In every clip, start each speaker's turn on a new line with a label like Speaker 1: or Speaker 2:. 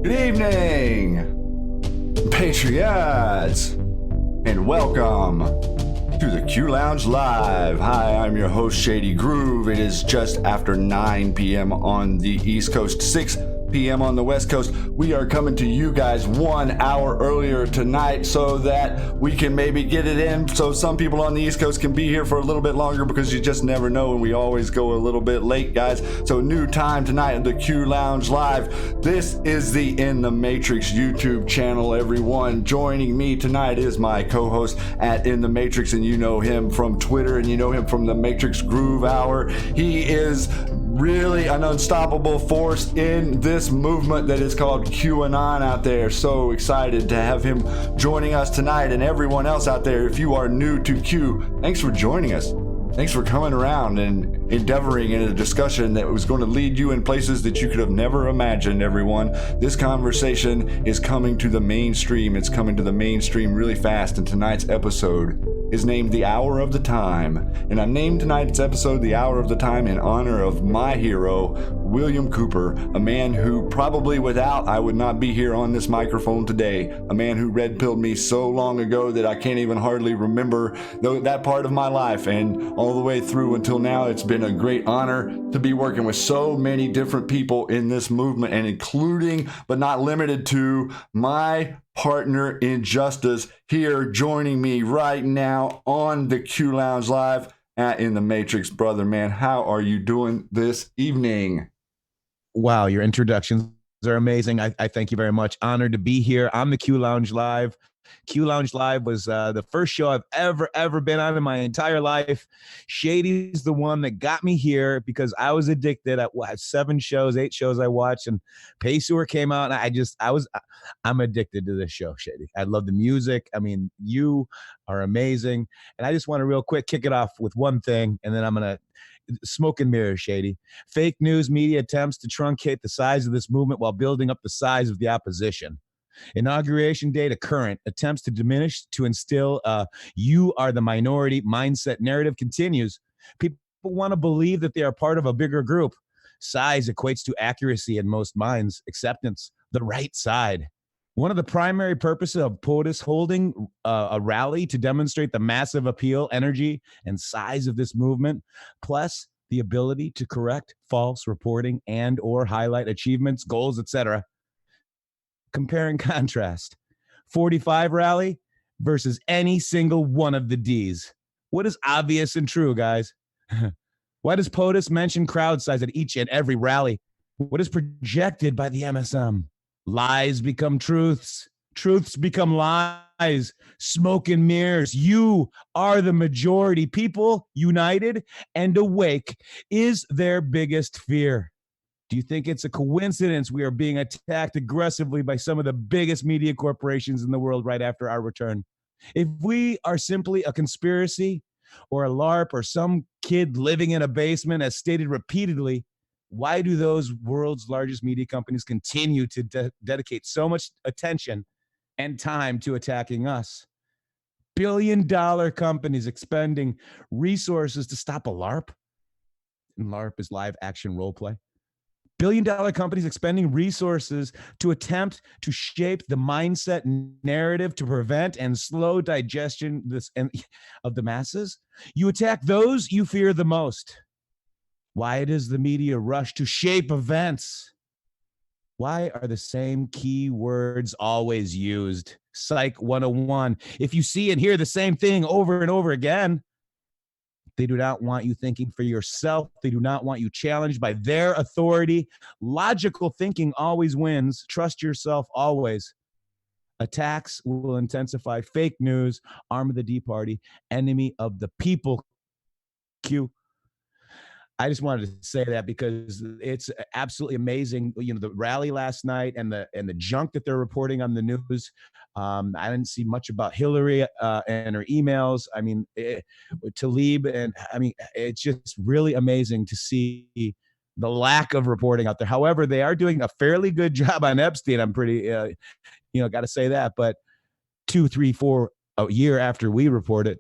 Speaker 1: Good evening, Patriots, and welcome to the Q Lounge Live. Hi, I'm your host, Shady Groove. It is just after 9 p.m. on the East Coast, 6 p.m. on the West Coast. We are coming to you guys 1 hour earlier tonight so that we can maybe get it in so some people on the East Coast can be here for a little bit longer, because you just never know, and we always go a little bit late, guys. So new time tonight at the Q Lounge Live. This is the In the Matrix YouTube channel, everyone. Joining me tonight is my co-host at In the Matrix, and you know him from Twitter, and you know him from the Matrix Groove Hour. He is really an unstoppable force in this movement that is called QAnon out there. So excited to have him joining us tonight, and everyone else out there. If you are new to Q, thanks for joining us. Thanks for coming around and endeavoring in a discussion that was going to lead you in places that you could have never imagined, everyone. This conversation is coming to the mainstream. It's coming to the mainstream really fast, and tonight's episode is named The Hour of the Time. And I'm named tonight's episode The Hour of the Time in honor of my hero, William Cooper, a man who probably without I would not be here on this microphone today, a man who red-pilled me so long ago that I can't even hardly remember that part of my life, and all the way through until now, it's been a great honor to be working with so many different people in this movement, and including but not limited to my partner in justice here joining me right now on the Q Lounge Live at In the Matrix. Brother, man, how are you doing this evening?
Speaker 2: Wow, your introductions are amazing. I thank you very much. Honored to be here on the Q Lounge Live. Q Lounge Live was the first show I've ever been on in my entire life. Shady's the one that got me here because I was addicted. At 7 shows, 8 shows I watched, and Pacer came out, and I'm addicted to this show, Shady. I love the music. I mean, you are amazing, and I just want to real quick kick it off with one thing, and then I'm gonna smoke and mirrors, Shady. Fake news media attempts to truncate the size of this movement while building up the size of the opposition. Inauguration day to current attempts to diminish, to instill you are the minority mindset narrative continues. People want to believe that they are part of a bigger group. Size equates to accuracy in most minds. Acceptance, the right side. One of the primary purposes of POTUS holding a rally to demonstrate the massive appeal, energy, and size of this movement, plus the ability to correct false reporting and or highlight achievements, goals, etc. Compare and contrast 45 rally versus any single one of the D's. What is obvious and true, guys? Why does POTUS mention crowd size at each and every rally? What is projected by the MSM? Lies become truths. Truths become lies. Smoke and mirrors. You are the majority. People united and awake is their biggest fear. Do you think it's a coincidence we are being attacked aggressively by some of the biggest media corporations in the world right after our return? If we are simply a conspiracy or a LARP or some kid living in a basement, as stated repeatedly, why do those world's largest media companies continue to dedicate so much attention and time to attacking us? Billion-dollar companies expending resources to stop a LARP. And LARP is live action role play. Billion-dollar companies expending resources to attempt to shape the mindset narrative to prevent and slow digestion of the masses. You attack those you fear the most. Why does the media rush to shape events? Why are the same key words always used? Psych 101. If you see and hear the same thing over and over again, they do not want you thinking for yourself. They do not want you challenged by their authority. Logical thinking always wins. Trust yourself always. Attacks will intensify. Fake news, arm of the D party, enemy of the people. Q. I just wanted to say that because it's absolutely amazing. You know, the rally last night and the junk that they're reporting on the news. I didn't see much about Hillary and her emails. I mean, Tlaib, and I mean, it's just really amazing to see the lack of reporting out there. However, they are doing a fairly good job on Epstein. I'm pretty, got to say that. But 2, 3, 4 a year after we report it.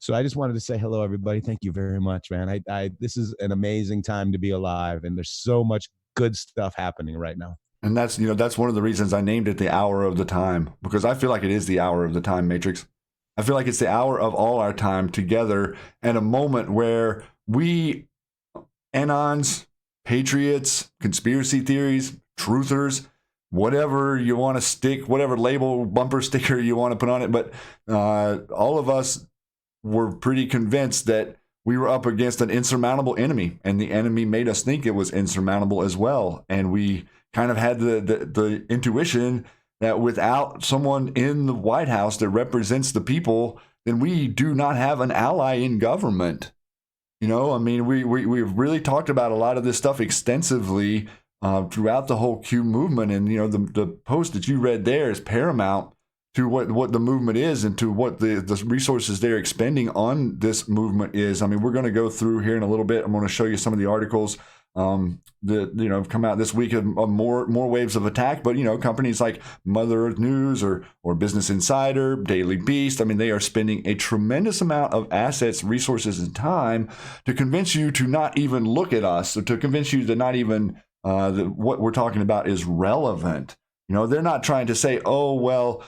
Speaker 2: So I just wanted to say hello, everybody. Thank you very much, man. This is an amazing time to be alive, and there's so much good stuff happening right now.
Speaker 1: And that's one of the reasons I named it the hour of the time, because I feel like it is the hour of the time, Matrix. I feel like it's the hour of all our time together, and a moment where we, Anons, Patriots, conspiracy theories, truthers, whatever you want to stick, whatever label, bumper sticker you want to put on it, but all of us were pretty convinced that we were up against an insurmountable enemy, and the enemy made us think it was insurmountable as well. And we kind of had the intuition that without someone in the White House that represents the people, then we do not have an ally in government. You know, I mean, we've really talked about a lot of this stuff extensively throughout the whole Q movement. And, the post that you read there is paramount to what the movement is and to what the resources they're expending on this movement is. I mean, we're going to go through here in a little bit. I'm going to show you some of the articles that have come out this week of more waves of attack. But companies like Mother Earth News or Business Insider, Daily Beast, I mean, they are spending a tremendous amount of assets, resources, and time to convince you to not even look at us, or to convince you that not even what we're talking about is relevant. They're not trying to say, oh, well,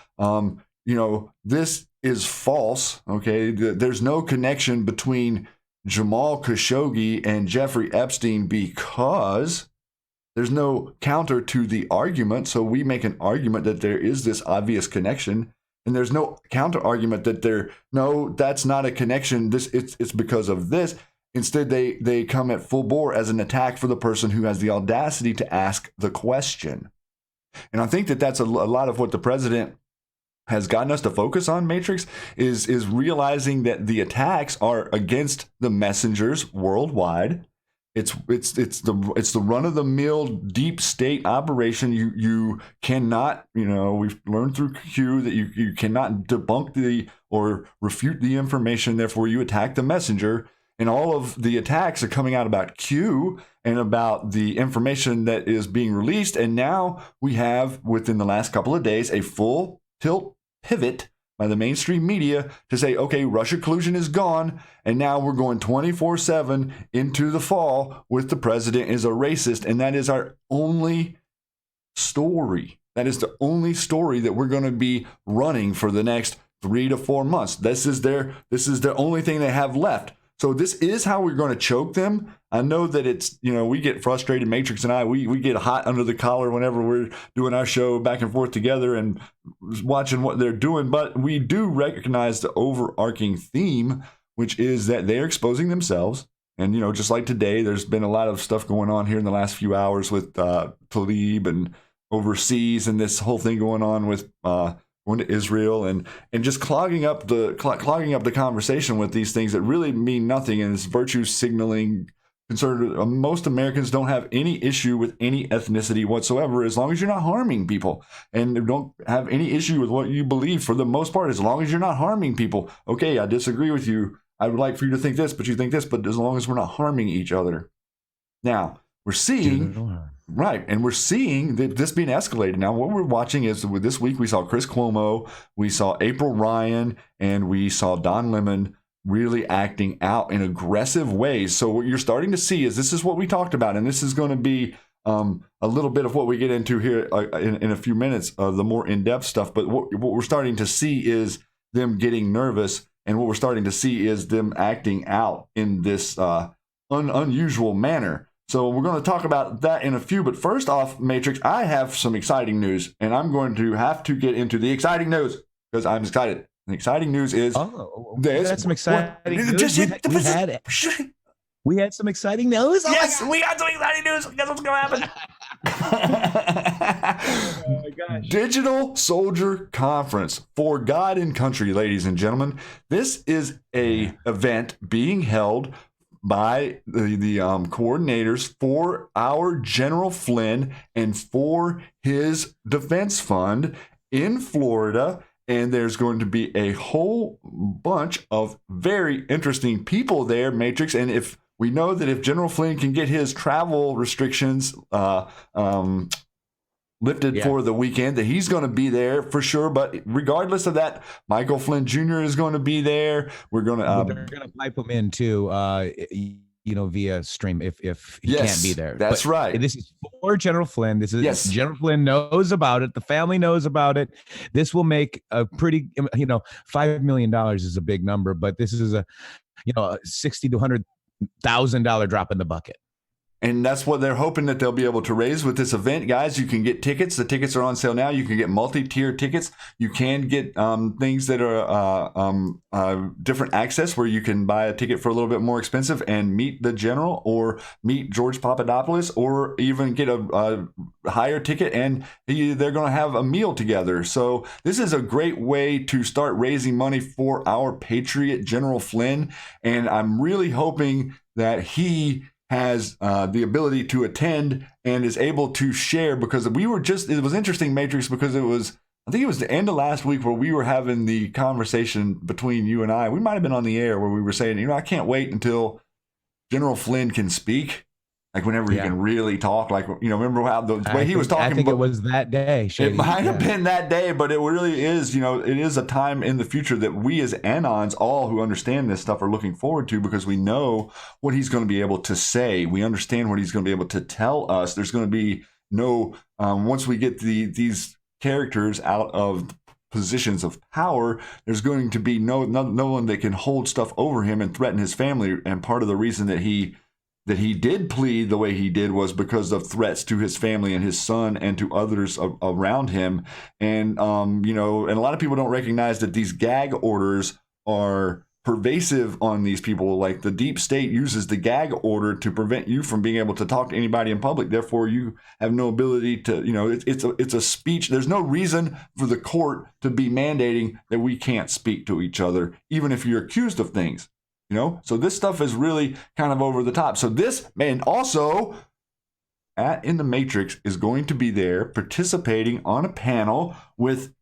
Speaker 1: this is false. Okay, there's no connection between Jamal Khashoggi and Jeffrey Epstein because there's no counter to the argument. So we make an argument that there is this obvious connection, and there's no counter argument that no, that's not a connection. It's because of this. Instead, they come at full bore as an attack for the person who has the audacity to ask the question. And I think that that's a lot of what the president has gotten us to focus on, Matrix, is realizing that the attacks are against the messengers worldwide. It's the run of the mill deep state operation. You cannot, we've learned through Q that you cannot debunk or refute the information. Therefore, you attack the messenger. And all of the attacks are coming out about Q and about the information that is being released. And now we have, within the last couple of days, a full tilt pivot by the mainstream media to say, okay, Russia collusion is gone, and now we're going 24/7 into the fall with the president is a racist, and that is our only story. That is the only story that we're going to be running for the next 3 to 4 months. This is the only thing they have left. So this is how we're going to choke them. I know that it's, we get frustrated, Matrix and I, we get hot under the collar whenever we're doing our show back and forth together and watching what they're doing. But we do recognize the overarching theme, which is that they're exposing themselves. And, just like today, there's been a lot of stuff going on here in the last few hours with Talib and overseas, and this whole thing going on with going to Israel and just clogging up the conversation with these things that really mean nothing, and it's virtue signaling. Most Americans don't have any issue with any ethnicity whatsoever, as long as you're not harming people, and don't have any issue with what you believe for the most part, as long as you're not harming people. Okay, I disagree with you. I would like for you to think this, but you think this, but as long as we're not harming each other. Now, we're seeing, right, and we're seeing this being escalated. Now, what we're watching is this week we saw Chris Cuomo, we saw April Ryan, and we saw Don Lemon really acting out in aggressive ways. So what you're starting to see is this is what we talked about, and this is going to be a little bit of what we get into here in a few minutes, the more in-depth stuff. But what we're starting to see is them getting nervous, and what we're starting to see is them acting out in this unusual manner. So we're going to talk about that in a few. But first off, Matrix, I have some exciting news, and I'm going to have to get into the exciting news because I'm excited. The exciting news is
Speaker 2: we had some exciting news. We had some exciting news.
Speaker 1: Yes, we got some exciting news. Guess what's going to happen? Oh my gosh. Digital Soldier Conference for God and Country, ladies and gentlemen. This is a event being held by the coordinators for our General Flynn and for his defense fund in Florida. And there's going to be a whole bunch of very interesting people there, Matrix. And if we know that if General Flynn can get his travel restrictions lifted for the weekend, that he's going to be there for sure. But regardless of that, Michael Flynn Jr. is going to be there. We're going to
Speaker 2: they're going to pipe him in too, via stream if he can't be there.
Speaker 1: That's right.
Speaker 2: This is for General Flynn. This is General Flynn knows about it. The family knows about it. This will make a pretty, $5 million is a big number, but this is a $60,000 to $100,000 drop in the bucket.
Speaker 1: And that's what they're hoping that they'll be able to raise with this event. Guys, you can get tickets. The tickets are on sale now. You can get multi-tier tickets. You can get things that are different access where you can buy a ticket for a little bit more expensive and meet the general or meet George Papadopoulos, or even get a higher ticket and they're going to have a meal together. So this is a great way to start raising money for our Patriot General Flynn. And I'm really hoping that he has the ability to attend and is able to share, because it was interesting, Matrix, because I think it was the end of last week where we were having the conversation between you and I. We might have been on the air where we were saying, I can't wait until General Flynn can speak. Like whenever he can really talk, remember how the way he was talking.
Speaker 2: I think it was that day.
Speaker 1: Shady. It might have been that day, but it really is, it is a time in the future that we as Anons, all who understand this stuff, are looking forward to, because we know what he's going to be able to say. We understand what he's going to be able to tell us. There's going to be no, once we get these characters out of positions of power, there's going to be no one that can hold stuff over him and threaten his family. And part of the reason that he did plead the way he did was because of threats to his family and his son and to others around him. And, and a lot of people don't recognize that these gag orders are pervasive on these people. Like the deep state uses the gag order to prevent you from being able to talk to anybody in public. Therefore, you have no ability to, it's a speech. There's no reason for the court to be mandating that we can't speak to each other, even if you're accused of things, So this stuff is really kind of over the top. So this, man, also at intheMatrixxx is going to be there participating on a panel with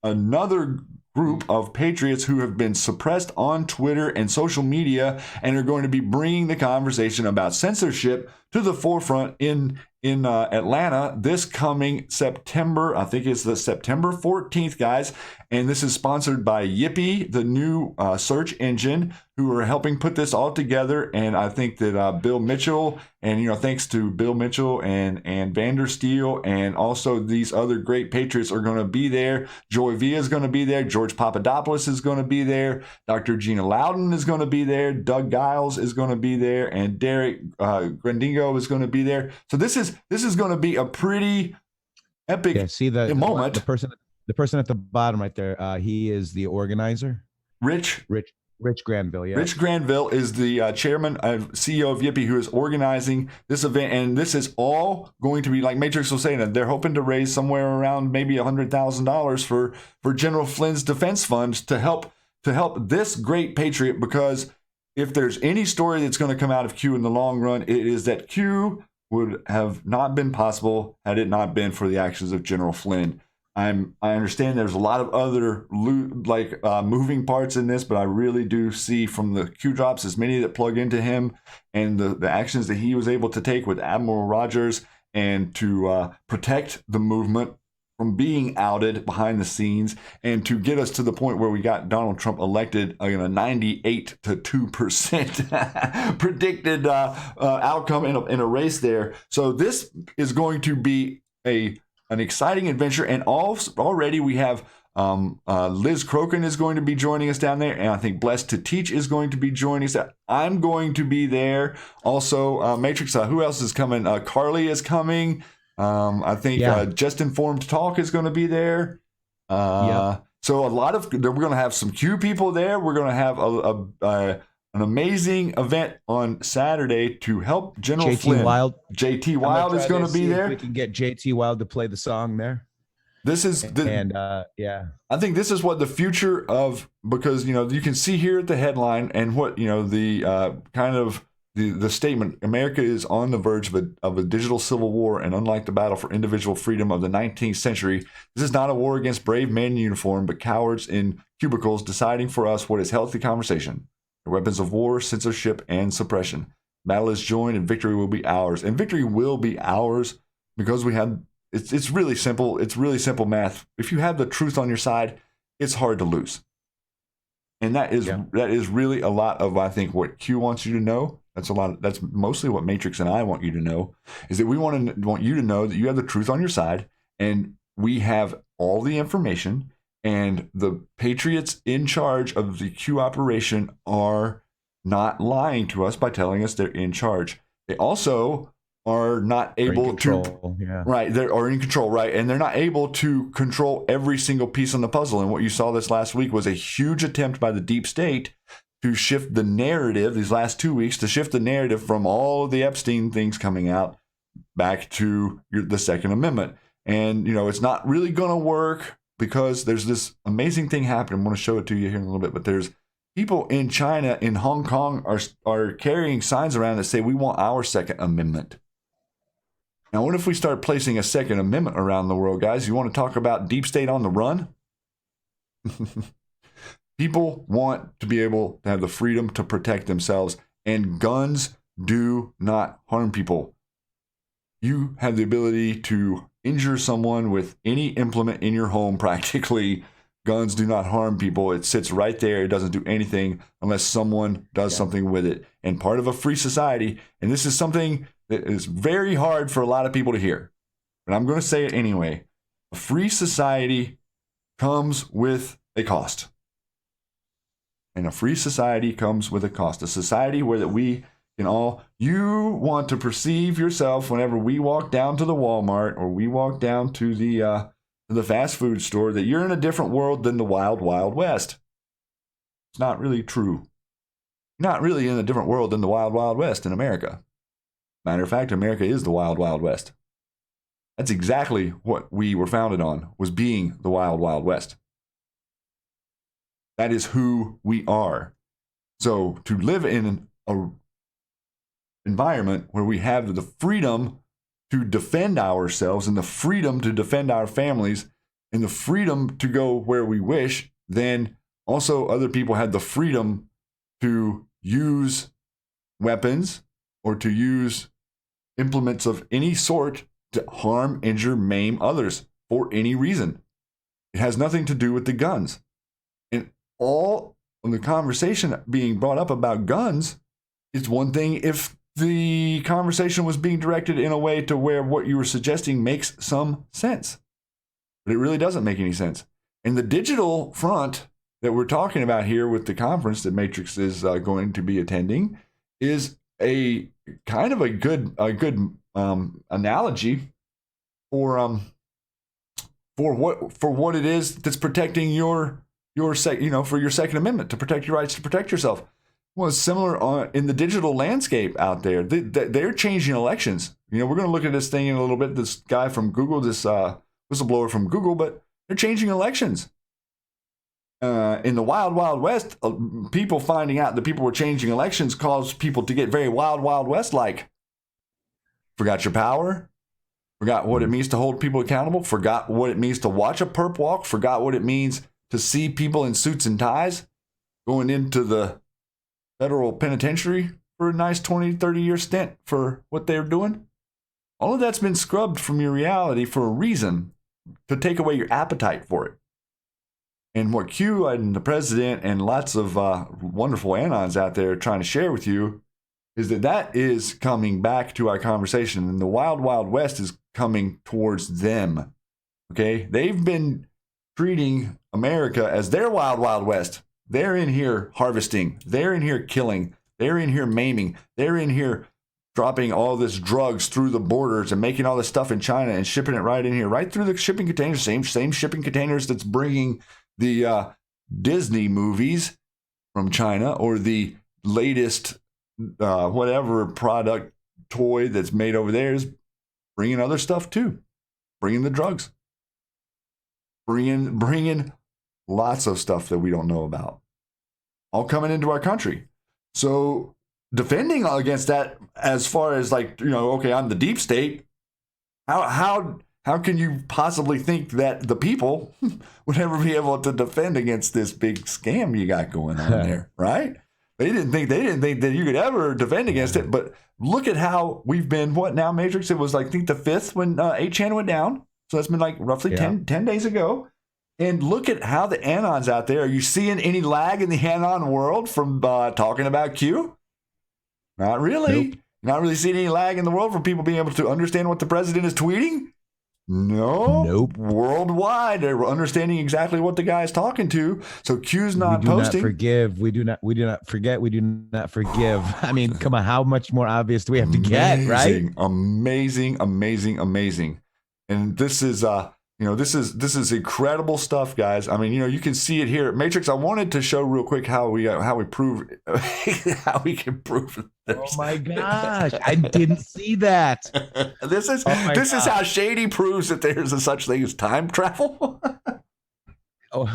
Speaker 1: another group of patriots who have been suppressed on Twitter and social media, and are going to be bringing the conversation about censorship to the forefront in Atlanta this coming September. I think it's the September 14th, guys. And this is sponsored by Yippee, the new search engine, who are helping put this all together. And I think that Bill Mitchell, and thanks to Bill Mitchell and Vandersteel, and also these other great patriots are going to be there. Joy Villa is going to be there. George Papadopoulos is going to be there. Dr. Gina Loudon is going to be there. Doug Giles is going to be there, and Derek Grandingo is going to be there. So this is going to be a pretty epic moment.
Speaker 2: The person at the bottom right there, he is the organizer.
Speaker 1: Rich
Speaker 2: Granville, yeah.
Speaker 1: Rich Granville is the chairman and CEO of Yippee, who is organizing this event. And this is all going to be, like Matrix was saying, that they're hoping to raise somewhere around maybe $100,000 for General Flynn's defense funds to help this great patriot. Because if there's any story that's going to come out of Q in the long run, it is that Q would have not been possible had it not been for the actions of General Flynn. I understand there's a lot of other moving parts in this, but I really do see from the Q drops, as many that plug into him, and the actions that he was able to take with Admiral Rogers, and to protect the movement from being outed behind the scenes, and to get us to the point where we got Donald Trump elected in a 98% predicted outcome in a race there. So this is going to be an exciting adventure, and already we have Liz Crokin is going to be joining us down there, and I think Blessed to Teach is going to be joining us. I'm going to be there. Also, Matrix, who else is coming? Carly is coming. I think Just Informed Talk is going to be there. So we're going to have some Q people there. We're going to have an amazing event on Saturday to help General Flynn. JT Wild is going to be there.
Speaker 2: We can get JT Wild to play the song there.
Speaker 1: I think this is what the future of, because you can see here at the headline and what the kind of the statement: America is on the verge of a digital civil war, and unlike the battle for individual freedom of the 19th century, this is not a war against brave men in uniform, but cowards in cubicles deciding for us what is healthy conversation. The weapons of war, censorship, and suppression. Battle is joined, and victory will be ours. And victory will be ours because we have. It's really simple. It's really simple math. If you have the truth on your side, it's hard to lose. And that is really a lot of, I think, what Q wants you to know. That's mostly what Matrix and I want you to know, is that we want you to know that you have the truth on your side, and we have all the information. And the Patriots in charge of the Q operation are not lying to us by telling us they're in charge. They also are not able to, right? They are in control, right? And they're not able to control every single piece on the puzzle. And what you saw this last week was a huge attempt by the deep state to shift the narrative, these last 2 weeks, to shift the narrative from all of the Epstein things coming out back to the Second Amendment. And, it's not really going to work, because there's this amazing thing happening. I'm going to show it to you here in a little bit, but there's people in China, in Hong Kong, are carrying signs around that say, we want our Second Amendment. Now, what if we start placing a Second Amendment around the world, guys? You want to talk about deep state on the run? People want to be able to have the freedom to protect themselves, and guns do not harm people. You have the ability to injure someone with any implement in your home, practically. Guns do not harm people. It sits right there. It doesn't do anything unless someone does something with it. And part of a free society, and this is something that is very hard for a lot of people to hear, but I'm going to say it anyway. A free society comes with a cost. And a free society comes with a cost. A society where that we can all, you want to perceive yourself whenever we walk down to the Walmart or we walk down to the fast food store, that you're in a different world than the wild, wild west. It's not really true. Not really in a different world than the Wild Wild West in America. Matter of fact, America is the Wild Wild West. That's exactly what we were founded on, was being the Wild Wild West. That is who we are. So to live in an environment where we have the freedom to defend ourselves and the freedom to defend our families and the freedom to go where we wish, then also other people had the freedom to use weapons or to use implements of any sort to harm, injure, maim others for any reason. It has nothing to do with the guns. And all of the conversation being brought up about guns is one thing if the conversation was being directed in a way to where what you were suggesting makes some sense. But it really doesn't make any sense. And the digital front that we're talking about here with the conference that Matrix is going to be attending is a kind of a good analogy for what it is that's protecting your for your Second Amendment, to protect your rights to protect yourself. Well, it's similar in the digital landscape out there. They're changing elections. We're going to look at this thing in a little bit. This guy from Google, this whistleblower from Google, but they're changing elections. In the Wild Wild West, people finding out that people were changing elections caused people to get very Wild Wild West-like. Forgot your power. Forgot what it means to hold people accountable. Forgot what it means to watch a perp walk. Forgot what it means to see people in suits and ties going into the federal penitentiary for a nice 20, 30-year stint for what they're doing. All of that's been scrubbed from your reality for a reason, to take away your appetite for it. And what Q and the president and lots of wonderful anons out there are trying to share with you is that is coming back to our conversation. And the Wild Wild West is coming towards them. Okay? They've been treating America as their Wild Wild West. They're in here harvesting. They're in here killing. They're in here maiming. They're in here dropping all this drugs through the borders and making all this stuff in China and shipping it right in here, right through the shipping containers, same shipping containers that's bringing the Disney movies from China, or the latest whatever product toy that's made over there is bringing other stuff too, bringing the drugs, bringing lots of stuff that we don't know about, all coming into our country. So defending against that, as far as okay, I'm the deep state. How can you possibly think that the people would ever be able to defend against this big scam you got going on there, right? They didn't think that you could ever defend against it. But look at how we've been. What now, Matrix? It was I think the 5th when 8chan went down. So that's been roughly 10 days ago. And look at how the anons out there. Are you seeing any lag in the anon world from talking about Q? Not really. Nope. Not really seeing any lag in the world from people being able to understand what the president is tweeting? No. Nope. Worldwide, they're understanding exactly what the guy is talking to. So Q's not posting.
Speaker 2: We do not forget. We do not forgive. I mean, come on, how much more obvious do we have to get, right?
Speaker 1: Amazing. And this is this is incredible stuff, guys. I mean, you can see it here. Matrix, I wanted to show real quick how we prove how we can prove this.
Speaker 2: Oh my gosh, I didn't see that.
Speaker 1: This is how Shady proves that there's a such thing as time travel.
Speaker 2: Oh,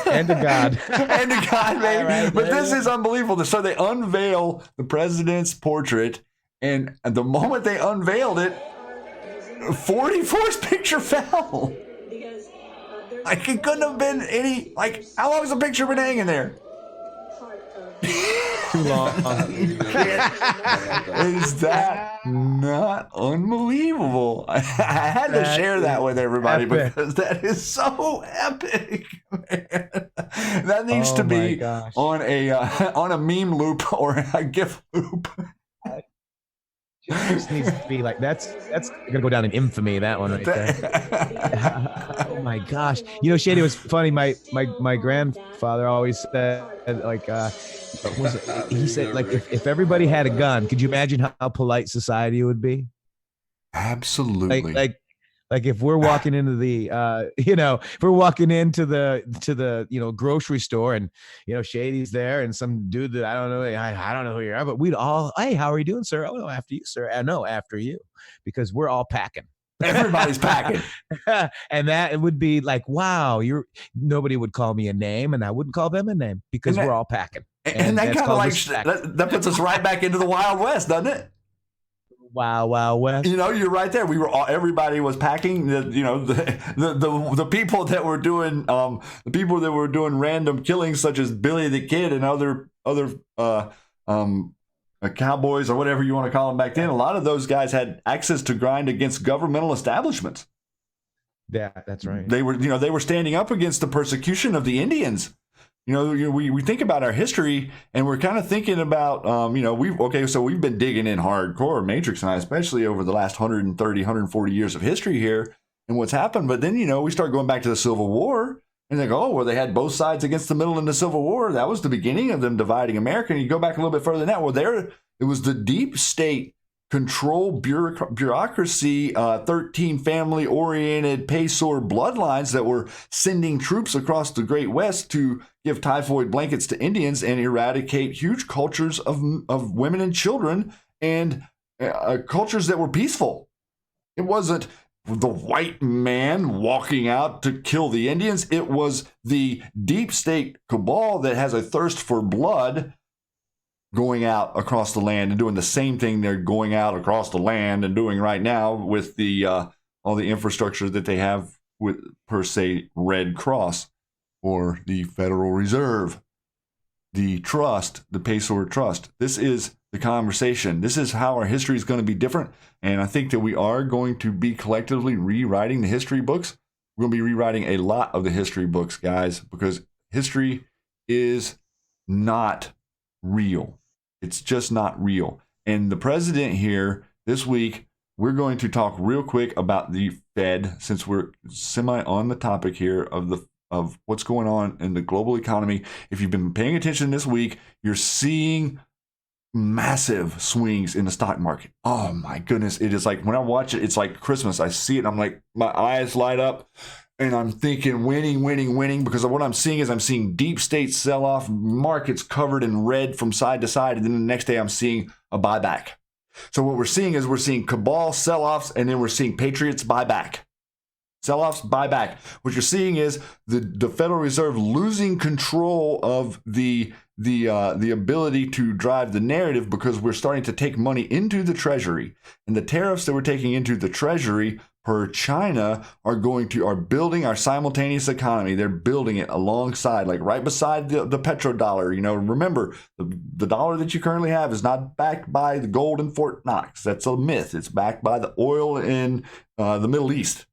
Speaker 2: and a God.
Speaker 1: And a God, baby. Right, but this is unbelievable. So they unveil the president's portrait, and the moment they unveiled it, 44's picture fell. It couldn't have been any. How long has the picture been hanging there?
Speaker 2: Too long.
Speaker 1: Is that not unbelievable? I had to share that with everybody because that is so epic, man. That needs to be on a meme loop or a GIF loop.
Speaker 2: This needs to be that's gonna go down in infamy, that one right there. Oh my gosh. Shady, was funny. My grandfather always said he said if everybody had a gun, could you imagine how polite society would be?
Speaker 1: Absolutely.
Speaker 2: Like if we're walking into the, if we're walking into the grocery store and, Shady's there and some dude that I don't know, I don't know who you are, but we'd all, hey, how are you doing, sir? Oh, no, after you, sir. No, after you, because we're all packing.
Speaker 1: Everybody's packing.
Speaker 2: And that it would be like, wow, nobody would call me a name and I wouldn't call them a name because we're all packing.
Speaker 1: And that kind of like, that puts us right back into the Wild West, doesn't it?
Speaker 2: Wow, West.
Speaker 1: You're right there. Everybody was packing. The people that were doing random killings, such as Billy the Kid and other cowboys or whatever you want to call them back then. A lot of those guys had access to grind against governmental establishments.
Speaker 2: Yeah, that's right.
Speaker 1: They were standing up against the persecution of the Indians. We think about our history and we're kind of thinking about, so we've been digging in hardcore, Matrix and I, especially over the last 130, 140 years of history here and what's happened. But then, we start going back to the Civil War and they go, they had both sides against the middle in the Civil War. That was the beginning of them dividing America. And you go back a little bit further than that. It was the deep state control bureaucracy, 13 family-oriented Paysor bloodlines that were sending troops across the Great West to give typhoid blankets to Indians and eradicate huge cultures of women and children and cultures that were peaceful. It wasn't the white man walking out to kill the Indians. It was the deep state cabal that has a thirst for blood going out across the land and doing the same thing they're going out across the land and doing right now with the all the infrastructure that they have with, per se, Red Cross or the Federal Reserve, the trust, the Paysor Trust. This is the conversation. This is how our history is going to be different. And I think that we are going to be collectively rewriting the history books. We're going to be rewriting a lot of the history books, guys, because history is not real. It's just not real. And the president here this week, we're going to talk real quick about the Fed, since we're semi on the topic here of what's going on in the global economy. If you've been paying attention this week, you're seeing massive swings in the stock market. Oh my goodness. It is like, when I watch it, it's like Christmas. I see it and I'm like, my eyes light up. And I'm thinking winning, because what I'm seeing is I'm seeing deep state sell-off, markets covered in red from side to side, and then the next day I'm seeing a buyback. So what we're seeing is we're seeing cabal sell-offs, and then we're seeing Patriots buyback. Sell-offs, buyback. What you're seeing is the Federal Reserve losing control of the ability to drive the narrative, because we're starting to take money into the Treasury, and the tariffs that we're taking into the Treasury per China are building our simultaneous economy. They're building it alongside, like right beside the petrodollar. Remember, the dollar that you currently have is not backed by the gold in Fort Knox. That's a myth. It's backed by the oil in the Middle East.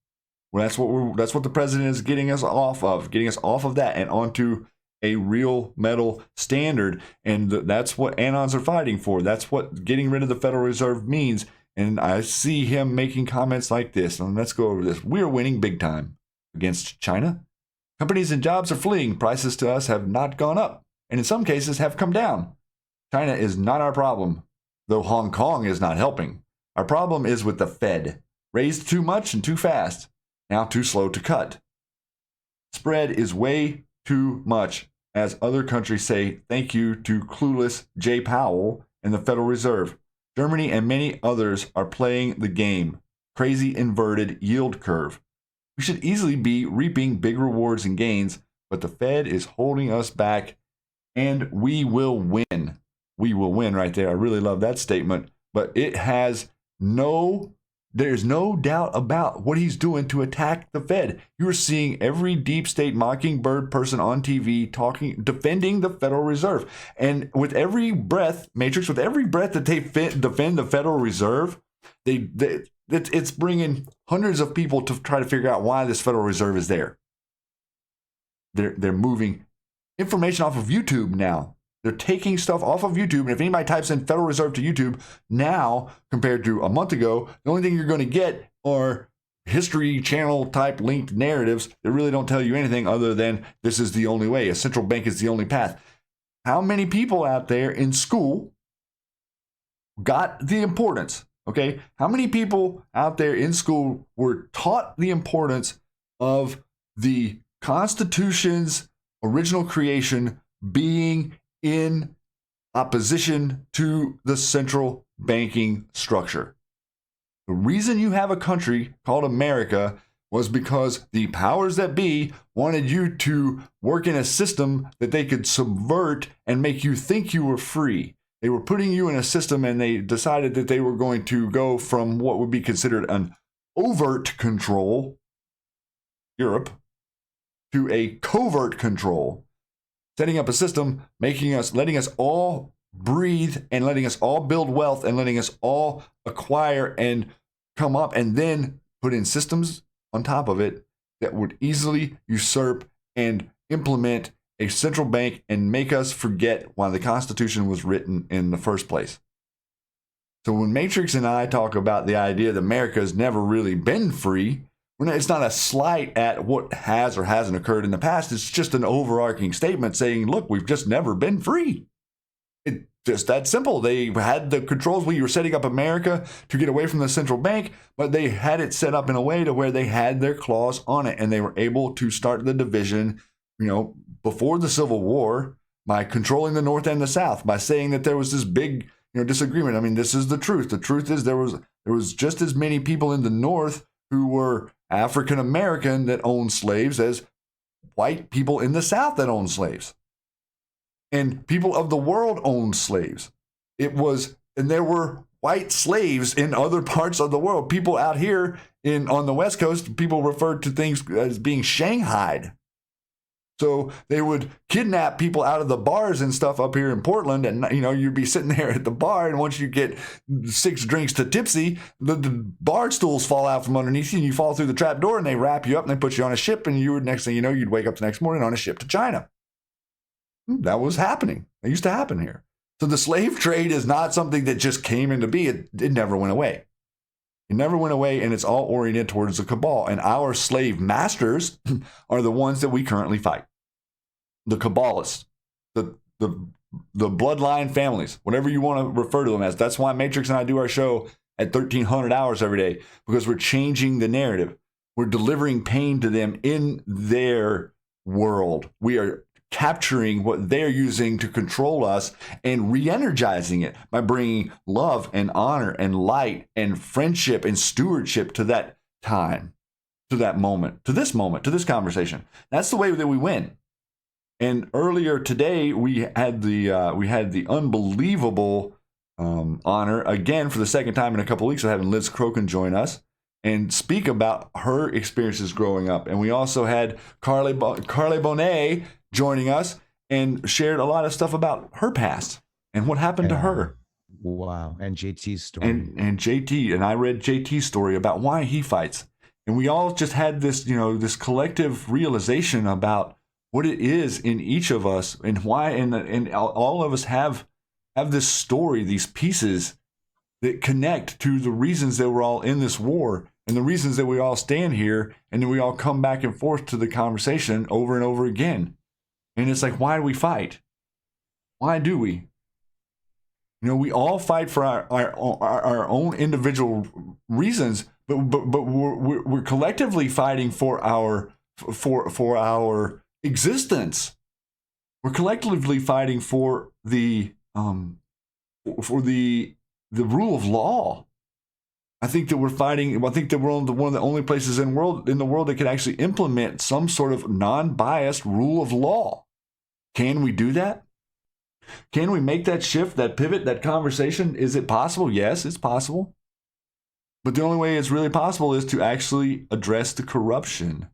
Speaker 1: Well, that's what the president is getting us off of that and onto a real metal standard. And that's what Anons are fighting for. That's what getting rid of the Federal Reserve means. And I see him making comments like this. And let's go over this. We're winning big time against China. Companies and jobs are fleeing. Prices to us have not gone up, and in some cases have come down. China is not our problem, though Hong Kong is not helping. Our problem is with the Fed. Raised too much and too fast. Now too slow to cut. Spread is way too much, as other countries say thank you to clueless Jay Powell and the Federal Reserve. Germany and many others are playing the game. Crazy inverted yield curve. We should easily be reaping big rewards and gains, but the Fed is holding us back, and we will win. We will win right there. I really love that statement, but there's no doubt about what he's doing to attack the Fed. You're seeing every deep state mockingbird person on TV defending the Federal Reserve. And with every breath, Matrix, with every breath that they defend the Federal Reserve, it's bringing hundreds of people to try to figure out why this Federal Reserve is there. They're moving information off of YouTube now. They're taking stuff off of YouTube. And if anybody types in Federal Reserve to YouTube now, compared to a month ago, the only thing you're going to get are History Channel type linked narratives that really don't tell you anything other than this is the only way. A central bank is the only path. How many people out there in school got the importance Okay, how many people out there in school were taught the importance of the Constitution's original creation being in opposition to the central banking structure? The reason you have a country called America was because the powers that be wanted you to work in a system that they could subvert and make you think you were free. They were putting you in a system, and they decided that they were going to go from what would be considered an overt control, Europe, to a covert control, setting up a system, letting us all breathe and letting us all build wealth and letting us all acquire and come up, and then put in systems on top of it that would easily usurp and implement a central bank and make us forget why the Constitution was written in the first place. So when Matrix and I talk about the idea that America has never really been free, it's not a slight at what has or hasn't occurred in the past. It's just an overarching statement saying, look, we've just never been free. It's just that simple. They had the controls where you were setting up America to get away from the central bank, but they had it set up in a way to where they had their claws on it, and they were able to start the division, before the Civil War by controlling the North and the South, by saying that there was this big, disagreement. I mean, this is the truth. The truth is there was just as many people in the North who were African American that owned slaves as white people in the South that owned slaves. And people of the world owned slaves. And there were white slaves in other parts of the world. People out here on the West Coast, people referred to things as being shanghaied. So they would kidnap people out of the bars and stuff up here in Portland, and you'd be sitting there at the bar, and once you get 6 drinks to tipsy, the bar stools fall out from underneath you, and you fall through the trap door, and they wrap you up, and they put you on a ship, and next thing you know, you'd wake up the next morning on a ship to China. That was happening. It used to happen here. So the slave trade is not something that just came into being. It never went away. It never went away, and it's all oriented towards the cabal. And our slave masters are the ones that we currently fight. The cabalists, the bloodline families, whatever you want to refer to them as. That's why Matrix and I do our show at 1,300 hours every day, because we're changing the narrative. We're delivering pain to them in their world. We are capturing what they're using to control us and re-energizing it by bringing love and honor and light and friendship and stewardship to that time, to that moment, to this conversation. That's the way that we win. And earlier today, we had the unbelievable honor, again for the second time in a couple of weeks, of having Liz Crokin join us and speak about her experiences growing up. And we also had Carly Bonet joining us and shared a lot of stuff about her past and what happened to her.
Speaker 2: Wow. And JT's story.
Speaker 1: And JT, and I read JT's story about why he fights. And we all just had this, this collective realization about what it is in each of us and why, and all of us have this story, these pieces that connect to the reasons that we're all in this war and the reasons that we all stand here, and then we all come back and forth to the conversation over and over again. And it's like, why do we fight? Why do we? We all fight for our own individual reasons, but we're collectively fighting for our existence. We're collectively fighting for the rule of law. I think that we're fighting. I think that we're one of the only places in the world that can actually implement some sort of non-biased rule of law. Can we do that? Can we make that shift, that pivot, that conversation? Is it possible? Yes, it's possible. But the only way it's really possible is to actually address the corruption.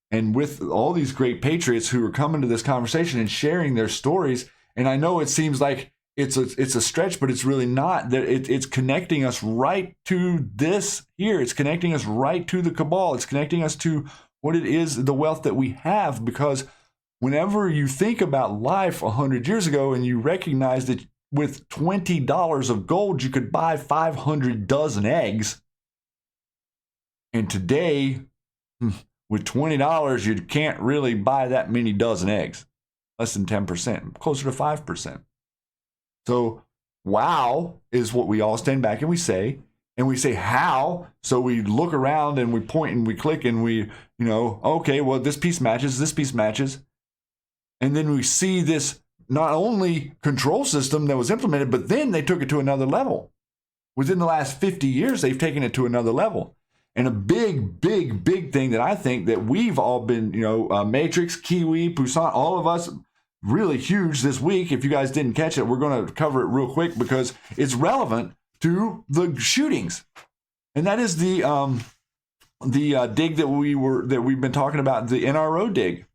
Speaker 1: And with all these great patriots who are coming to this conversation and sharing their stories, and I know it seems like it's a stretch, but it's really not. It's connecting us right to this here. It's connecting us right to the cabal. It's connecting us to what it is, the wealth that we have, because whenever you think about life 100 years ago and you recognize that with $20 of gold, you could buy 500 dozen eggs. And today, with $20, you can't really buy that many dozen eggs. Less than 10%, closer to 5%. So, wow is what we all stand back and we say. And we say, how? So we look around and we point and we click and we, okay, well, this piece matches, this piece matches. And then we see this not only control system that was implemented, but then they took it to another level. Within the last 50 years, they've taken it to another level. And a big thing that I think that we've all been, Matrix, Kiwi, Poussin, all of us, really huge this week. If you guys didn't catch it, we're going to cover it real quick because it's relevant to the shootings. And that is the dig that we've been talking about, the NRO dig,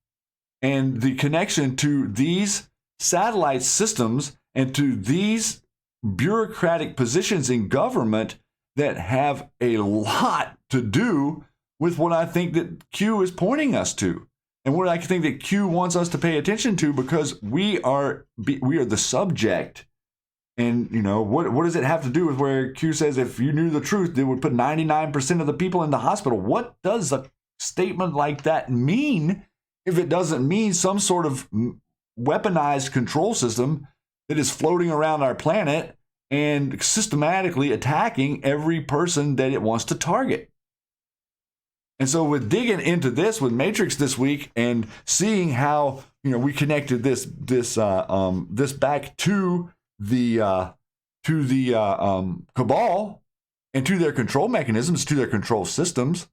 Speaker 1: and the connection to these satellite systems and to these bureaucratic positions in government that have a lot to do with what I think that Q is pointing us to, and what I think that Q wants us to pay attention to, because we are the subject. And what does it have to do with where Q says if you knew the truth, they would put 99% of the people in the hospital? What does a statement like that mean if it doesn't mean some sort of weaponized control system that is floating around our planet and systematically attacking every person that it wants to target? And so with digging into this with Matrix this week and seeing how we connected this back to the cabal and to their control mechanisms, to their control systems,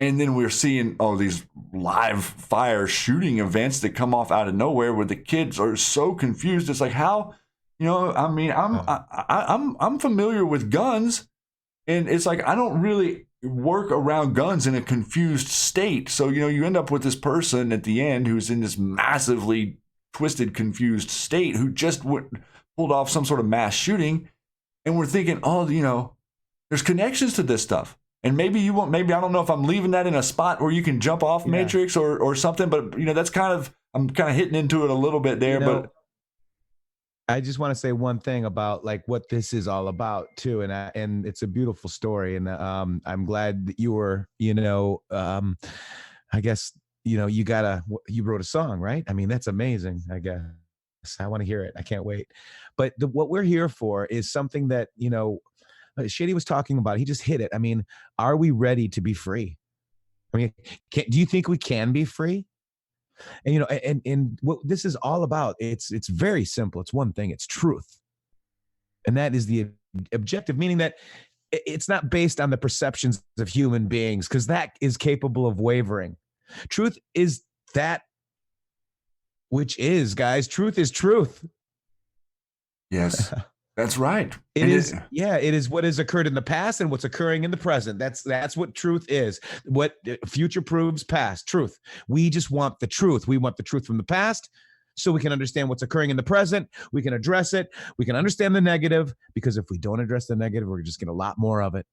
Speaker 1: and then we're seeing these live fire shooting events that come off out of nowhere where the kids are so confused. It's like, how, I'm familiar with guns, and it's like I don't really work around guns in a confused state. So you end up with this person at the end who's in this massively twisted, confused state who just pulled off some sort of mass shooting, and we're thinking, there's connections to this stuff. And maybe I don't know if I'm leaving that in a spot where you can jump off Matrix or something, but that's I'm kind of hitting into it a little bit there. But
Speaker 2: I just want to say one thing about like what this is all about too, and it's a beautiful story, and I'm glad that you were, I guess you wrote a song, right? I mean, that's amazing. I guess I want to hear it. I can't wait. But what we're here for is something that Shady was talking about. He just hit it. I mean, are we ready to be free? I mean, do you think we can be free? And and what this is all about, it's very simple. It's one thing. It's truth, and that is the objective, meaning that it's not based on the perceptions of human beings, because that is capable of wavering. Truth is that which is, guys. Truth is truth.
Speaker 1: Yes. That's right.
Speaker 2: It is what has occurred in the past and what's occurring in the present. That's what truth is. What future proves past. Truth. We just want the truth. We want the truth from the past so we can understand what's occurring in the present. We can address it. We can understand the negative, because if we don't address the negative, we're just getting a lot more of it.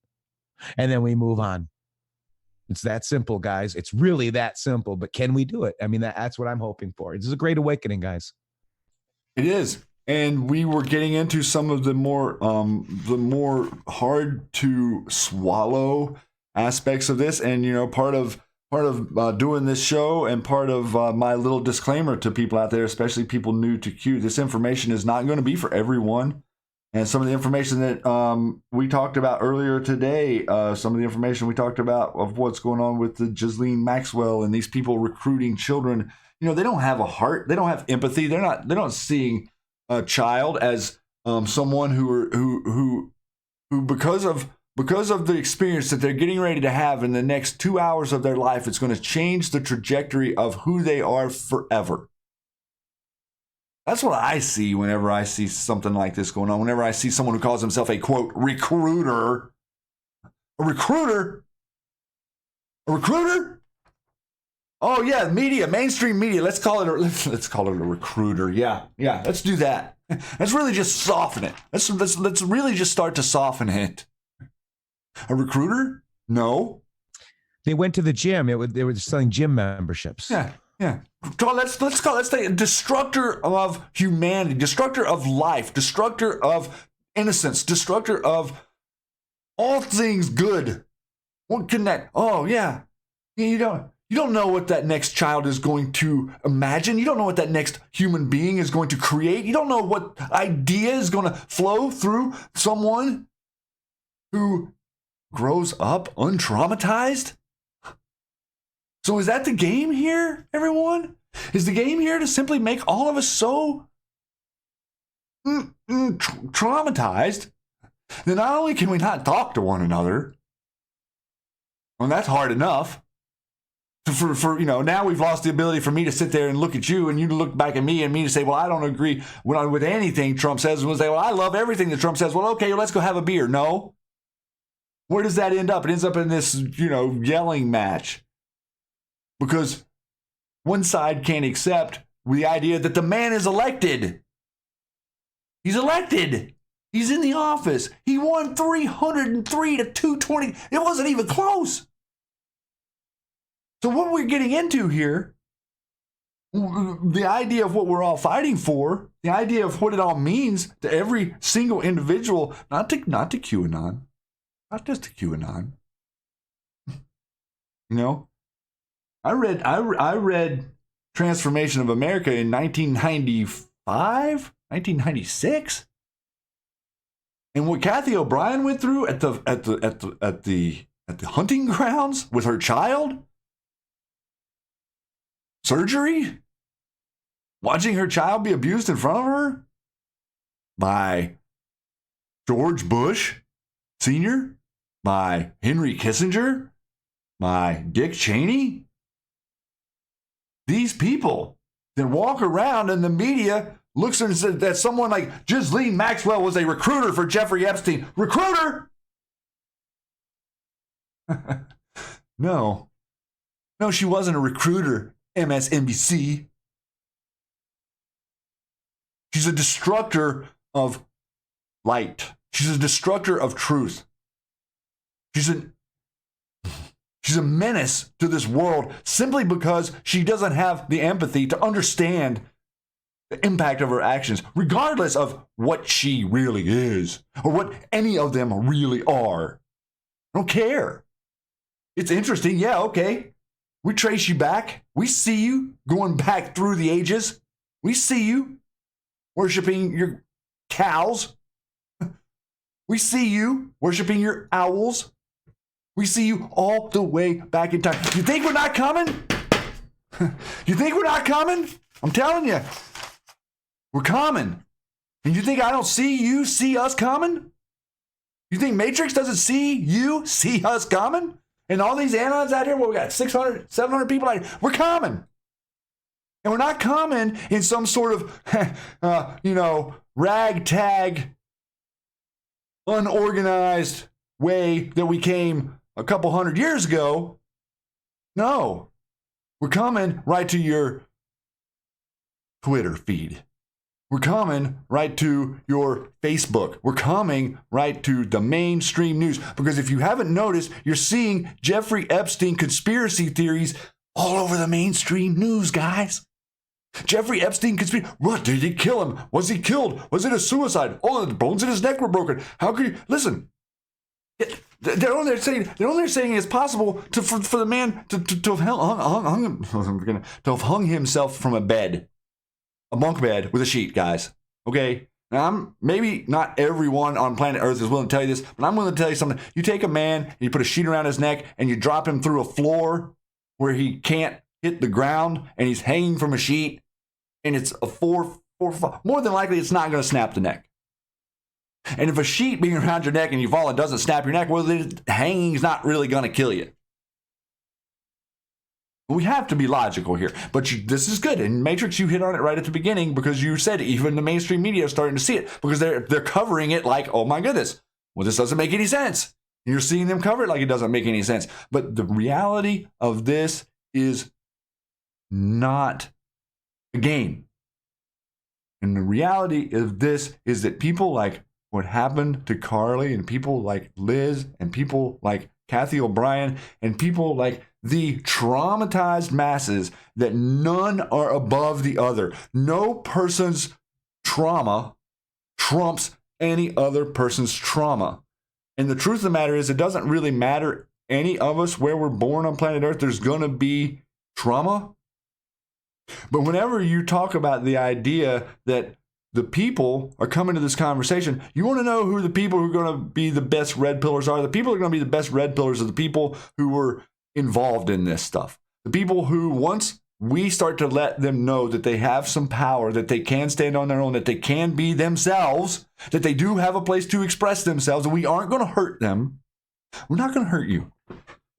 Speaker 2: And then we move on. It's that simple, guys. It's really that simple. But can we do it? I mean, that's what I'm hoping for. This is a great awakening, guys. It
Speaker 1: is. And we were getting into some of the more hard to swallow aspects of this, and part of doing this show, and part of my little disclaimer to people out there, especially people new to Q, this information is not going to be for everyone. And some of the information that we talked about earlier today, some of the information we talked about of what's going on with the Ghislaine Maxwell and these people recruiting children, they don't have a heart, they don't have empathy, they're not seeing a child as someone who because of the experience that they're getting ready to have in the next 2 hours of their life, it's going to change the trajectory of who they are forever. That's what I see whenever I see something like this going on. Whenever I see someone who calls himself a, quote, recruiter. A recruiter? A recruiter? Oh yeah, media, mainstream media. Let's call it a recruiter. Yeah. Let's do that. Let's really just soften it. Let's really just start to soften it. A recruiter? No.
Speaker 2: They went to the gym. They were selling gym memberships.
Speaker 1: Yeah. Let's say destructor of humanity, destructor of life, destructor of innocence, destructor of all things good. What can that? Oh yeah, you don't know what that next child is going to imagine. You don't know what that next human being is going to create. You don't know what idea is going to flow through someone who grows up untraumatized? So is that the game here, everyone? Is the game here to simply make all of us so traumatized that not only can we not talk to one another, well, that's hard enough. For now we've lost the ability for me to sit there and look at you and you to look back at me and me to say, well, I don't agree with anything Trump says. And we'll say, well, I love everything that Trump says. Well, okay, let's go have a beer. No. Where does that end up? It ends up in this, yelling match. Because one side can't accept the idea that the man is elected. He's elected. He's in the office. He won 303 to 220. It wasn't even close. So what we're getting into here, the idea of what we're all fighting for, the idea of what it all means to every single individual, not to QAnon, not just to QAnon. I read Transformation of America in 1995, 1996, and what Kathy O'Brien went through at the hunting grounds with her child, surgery, watching her child be abused in front of her by George Bush Sr., by Henry Kissinger, by Dick Cheney. These people that walk around and the media looks and says that someone like Ghislaine Maxwell was a recruiter for Jeffrey Epstein. Recruiter? No, she wasn't a recruiter, MSNBC. She's a destructor of light. She's a destructor of truth. She's a menace to this world simply because she doesn't have the empathy to understand the impact of her actions, regardless of what she really is or what any of them really are. I don't care. It's interesting. Yeah, okay. We trace you back. We see you going back through the ages. We see you worshiping your cows. We see you worshiping your owls. We see you all the way back in time. You think we're not coming? You think we're not coming? I'm telling you, we're coming. And you think I don't see you see us coming? You think Matrix doesn't see you see us coming? And all these anons out here, well, we got 600, 700 people out here. We're coming. And we're not coming in some sort of, ragtag, unorganized way that we came a couple hundred years ago. No, we're coming right to your Twitter feed. We're coming right to your Facebook. We're coming right to the mainstream news. Because if you haven't noticed, you're seeing Jeffrey Epstein conspiracy theories all over the mainstream news, guys. Jeffrey Epstein conspiracy. What, did he kill him? Was he killed? Was it a suicide? Oh, the bones in his neck were broken. How could you listen? They're only saying it's possible for the man to have hung himself from a bunk bed with a sheet, guys. Okay, now maybe not everyone on planet Earth is willing to tell you this, but I'm willing to tell you something. You take a man and you put a sheet around his neck and you drop him through a floor where he can't hit the ground and he's hanging from a sheet, and it's a 4, more than likely it's not going to snap the neck. And if a sheet being around your neck and you fall and doesn't snap your neck, well, then hanging is not really going to kill you. We have to be logical here. But this is good. And Matrix, you hit on it right at the beginning because you said even the mainstream media is starting to see it because they're covering it like, oh my goodness, well, this doesn't make any sense. And you're seeing them cover it like it doesn't make any sense. But the reality of this is not a game. And the reality of this is that people like what happened to Carly and people like Liz and people like Kathy O'Brien and people like the traumatized masses, that none are above the other. No person's trauma trumps any other person's trauma. And the truth of the matter is, it doesn't really matter any of us where we're born on planet Earth. There's going to be trauma. But whenever you talk about the idea that the people are coming to this conversation. You want to know who the people who are going to be the best red pillars are? The people who are going to be the best red pillars are the people who were involved in this stuff. The people who, once we start to let them know that they have some power, that they can stand on their own, that they can be themselves, that they do have a place to express themselves, and we aren't going to hurt them. We're not going to hurt you.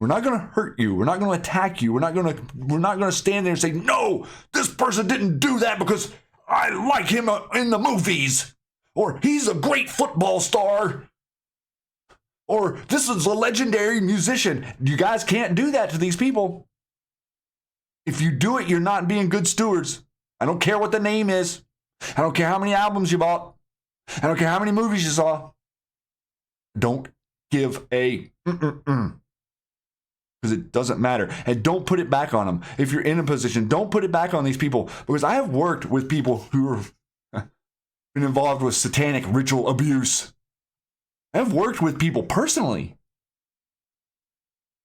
Speaker 1: We're not going to hurt you. We're not going to attack you. We're not going to stand there and say, no, this person didn't do that because I like him in the movies, or he's a great football star, or this is a legendary musician. You guys can't do that to these people. If you do it, you're not being good stewards. I don't care what the name is. I don't care how many albums you bought. I don't care how many movies you saw. Don't give a because it doesn't matter. And don't put it back on them. If you're in a position, don't put it back on these people. Because I have worked with people who have been involved with satanic ritual abuse. I've worked with people personally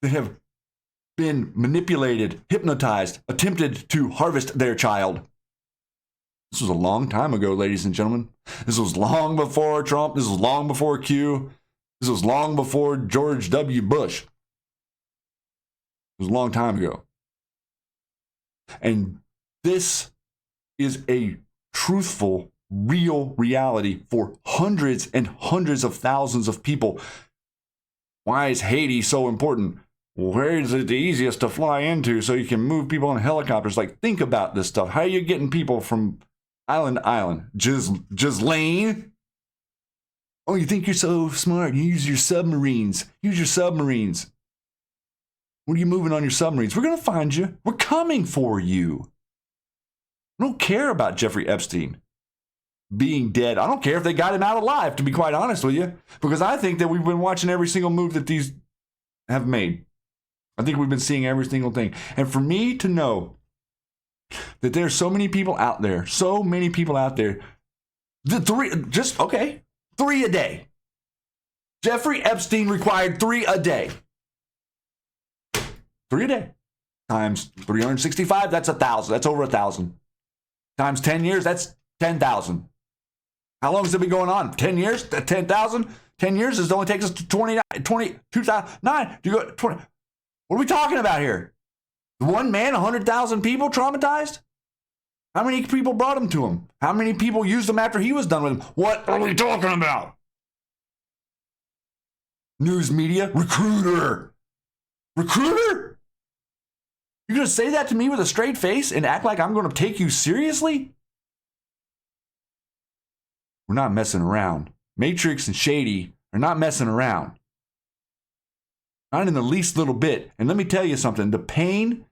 Speaker 1: that have been manipulated, hypnotized, attempted to harvest their child. This was a long time ago, ladies and gentlemen. This was long before Trump. This was long before Q. This was long before George W. Bush. It was a long time ago. And this is a truthful, real reality for hundreds and hundreds of thousands of people. Why is Haiti so important? Where is it the easiest to fly into so you can move people on helicopters? Like, think about this stuff. How are you getting people from island to island? Ghislaine? Oh, you think you're so smart. You use your submarines. Use your submarines. What are you moving on your submarines? We're going to find you. We're coming for you. I don't care about Jeffrey Epstein being dead. I don't care if they got him out alive, to be quite honest with you, because I think that we've been watching every single move that these have made. I think we've been seeing every single thing. And for me to know that there's so many people out there, three a day. Jeffrey Epstein required 3 a day. 3 a day. Times 365, that's 1,000. That's over 1,000. Times 10 years, that's 10,000. How long has it been going on? 10 years? 10,000? 10 years is only takes us to 2009. You go 20. What are we talking about here? One man, 100,000 people traumatized? How many people brought him to him? How many people used him after he was done with him? What are we talking about? News media? Recruiter? Recruiter? You're going to say that to me with a straight face and act like I'm going to take you seriously? We're not messing around. Matrix and Shady are not messing around. Not in the least little bit. And let me tell you something. The pain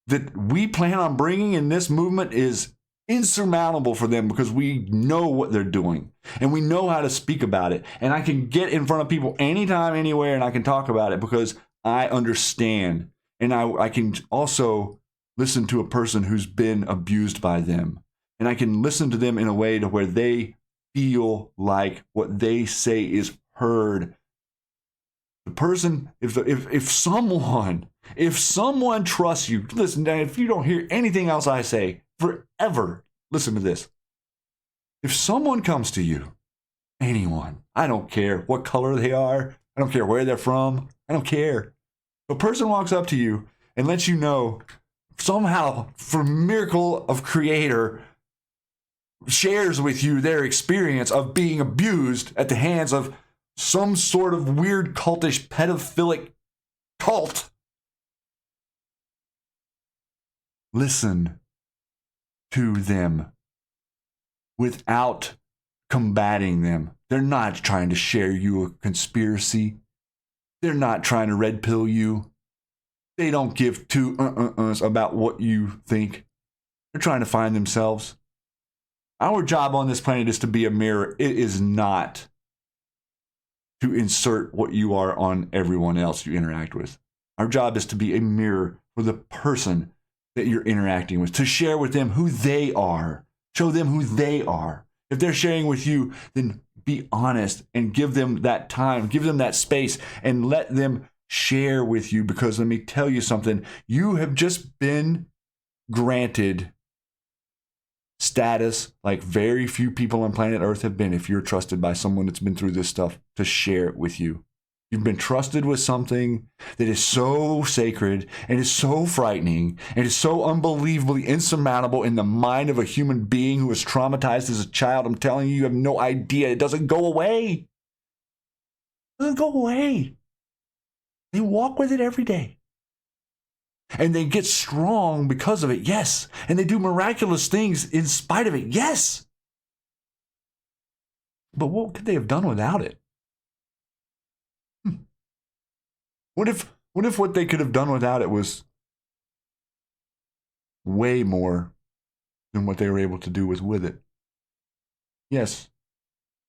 Speaker 1: that we plan on bringing in this movement is insurmountable for them because we know what they're doing. And we know how to speak about it. And I can get in front of people anytime, anywhere, and I can talk about it because I understand. And I can also listen to a person who's been abused by them. And I can listen to them in a way to where they feel like what they say is heard. The person, if someone trusts you, listen, if you don't hear anything else I say forever, listen to this. If someone comes to you, anyone, I don't care what color they are, I don't care where they're from, I don't care. If a person walks up to you and lets you know, somehow, for miracle of creator, shares with you their experience of being abused at the hands of some sort of weird cultish pedophilic cult. Listen to them without combating them. They're not trying to share you a conspiracy. They're not trying to red pill you. They don't give two about what you think. They're trying to find themselves. Our job on this planet is to be a mirror. It is not to insert what you are on everyone else you interact with. Our job is to be a mirror for the person that you're interacting with, to share with them who they are, show them who they are. If they're sharing with you, then be honest and give them that time, give them that space, and let them share with you, because let me tell you something, you have just been granted status like very few people on planet Earth have been if you're trusted by someone that's been through this stuff to share it with you. You've been trusted with something that is so sacred and is so frightening and is so unbelievably insurmountable in the mind of a human being who was traumatized as a child. I'm telling you, you have no idea. It doesn't go away. It doesn't go away. They walk with it every day. And they get strong because of it, yes. And they do miraculous things in spite of it, yes. But what could they have done without it? What if what they could have done without it was way more than what they were able to do with it? Yes,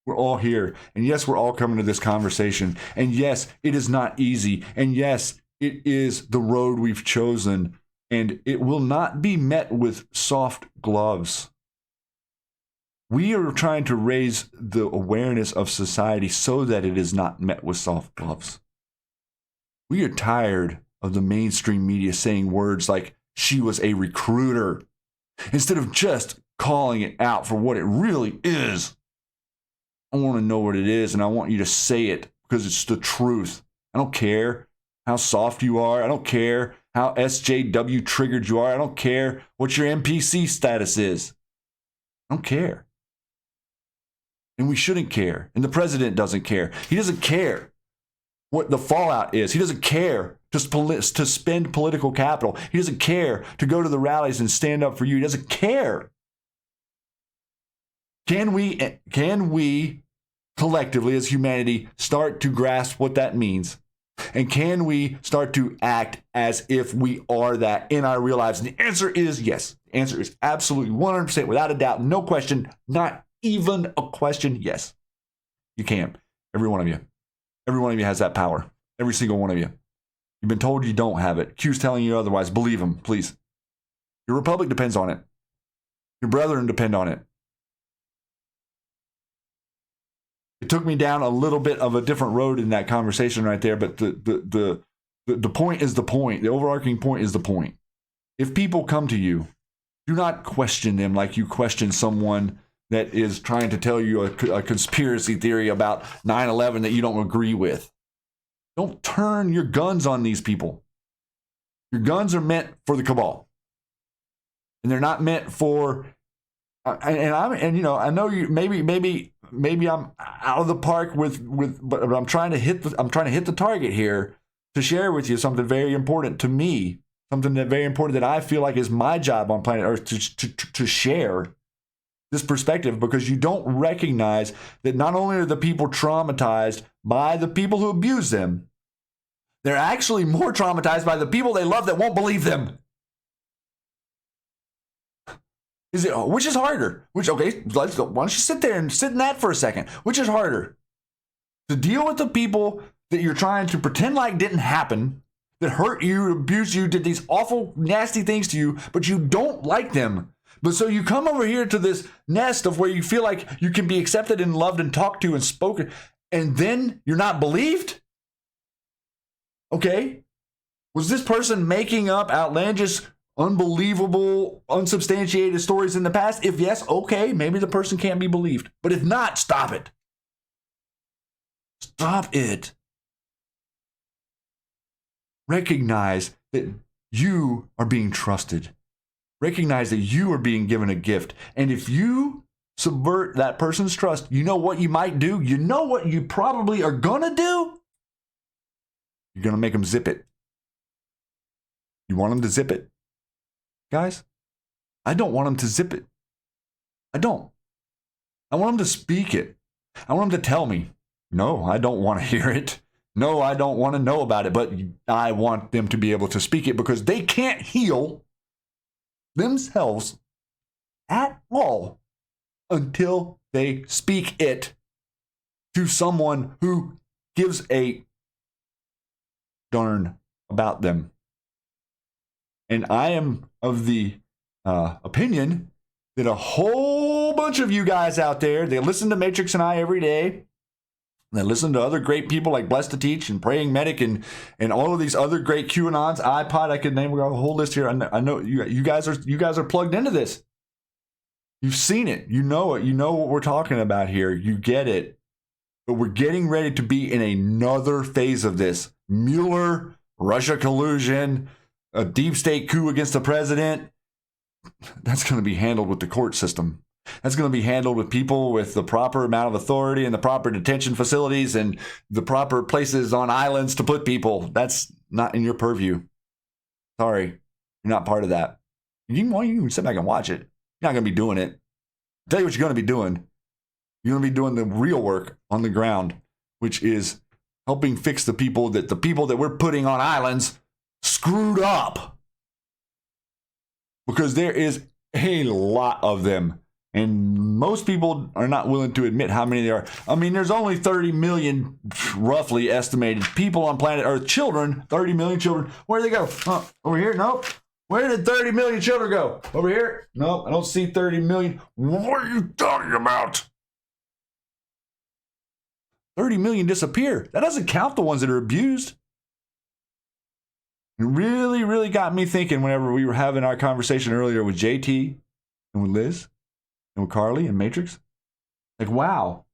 Speaker 1: we're all here. And yes, we're all coming to this conversation. And yes, it is not easy. And yes, it is the road we've chosen. And it will not be met with soft gloves. We are trying to raise the awareness of society so that it is not met with soft gloves. We are tired of the mainstream media saying words like, she was a recruiter, instead of just calling it out for what it really is. I want to know what it is, and I want you to say it because it's the truth. I don't care how soft you are. I don't care how SJW triggered you are. I don't care what your NPC status is. I don't care. And we shouldn't care. And the president doesn't care. He doesn't care what the fallout is. He doesn't care to spend political capital. He doesn't care to go to the rallies and stand up for you. He doesn't care. Can we collectively as humanity start to grasp what that means? And can we start to act as if we are that in our real lives? And the answer is yes. The answer is absolutely 100%, without a doubt, no question, not even a question. Yes, you can. Every one of you. Every one of you has that power. Every single one of you. You've been told you don't have it. Q's telling you otherwise. Believe him, please. Your republic depends on it. Your brethren depend on it. It took me down a little bit of a different road in that conversation right there, but the point is the point. The overarching point is the point. If people come to you, do not question them like you question someone that is trying to tell you a conspiracy theory about 9/11 that you don't agree with. Don't turn your guns on these people. Your guns are meant for the cabal. And they're not meant for, I know you maybe I'm out of the park but I'm trying to hit the target here to share with you something very important to me, something that very important that I feel like is my job on planet Earth to share this perspective, because you don't recognize that not only are the people traumatized by the people who abuse them, they're actually more traumatized by the people they love that won't believe them. Which is harder? Why don't you sit there and sit in that for a second? Which is harder? To deal with the people that you're trying to pretend like didn't happen, that hurt you, abused you, did these awful, nasty things to you, but you don't like them. But so you come over here to this nest of where you feel like you can be accepted and loved and talked to and spoken, and then you're not believed? Okay. Was this person making up outlandish, unbelievable, unsubstantiated stories in the past? If yes, okay, maybe the person can't be believed. But if not, stop it. Stop it. Recognize that you are being trusted. Recognize that you are being given a gift. And if you subvert that person's trust, you know what you might do? You know what you probably are going to do? You're going to make them zip it. You want them to zip it? Guys, I don't want them to zip it. I don't. I want them to speak it. I want them to tell me, no, I don't want to hear it. No, I don't want to know about it. But I want them to be able to speak it, because they can't heal themselves at all until they speak it to someone who gives a darn about them. And I am of the opinion that a whole bunch of you guys out there, they listen to Matrix and I every day. They listen to other great people like Blessed to Teach and Praying Medic and all of these other great QAnons, iPod. I could name a whole list here. I know you guys are plugged into this. You've seen it. You know it. You know what we're talking about here. You get it. But we're getting ready to be in another phase of this. Mueller, Russia collusion, a deep state coup against the president. That's going to be handled with the court system. That's going to be handled with people with the proper amount of authority and the proper detention facilities and the proper places on islands to put people. That's not in your purview. Sorry, you're not part of that. You can sit back and watch it. You're not going to be doing it. I'll tell you what you're going to be doing. You're going to be doing the real work on the ground, which is helping fix the people that we're putting on islands screwed up. Because there is a lot of them. And most people are not willing to admit how many there are. I mean, there's only 30 million, roughly estimated, people on planet Earth. Children, 30 million children. Where do they go? Over here? Nope. Where did 30 million children go? Over here? Nope, I don't see 30 million. What are you talking about? 30 million disappear. That doesn't count the ones that are abused. It really, really got me thinking whenever we were having our conversation earlier with JT and with Liz and with Carly and Matrix. Like, wow.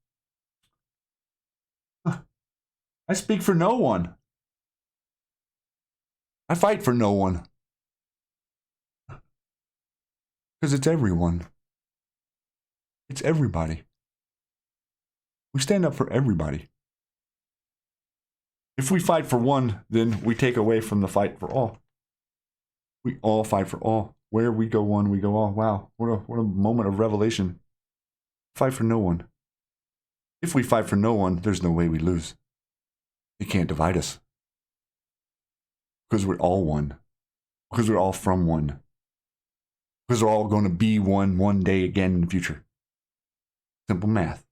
Speaker 1: I speak for no one. I fight for no one. Because it's everyone. It's everybody. We stand up for everybody. If we fight for one, then we take away from the fight for all. We all fight for all. Where we go one, we go all. Wow, what a moment of revelation. Fight for no one. If we fight for no one, there's no way we lose. They can't divide us. Because we're all one. Because we're all from one. Because we're all going to be one day again in the future. Simple math.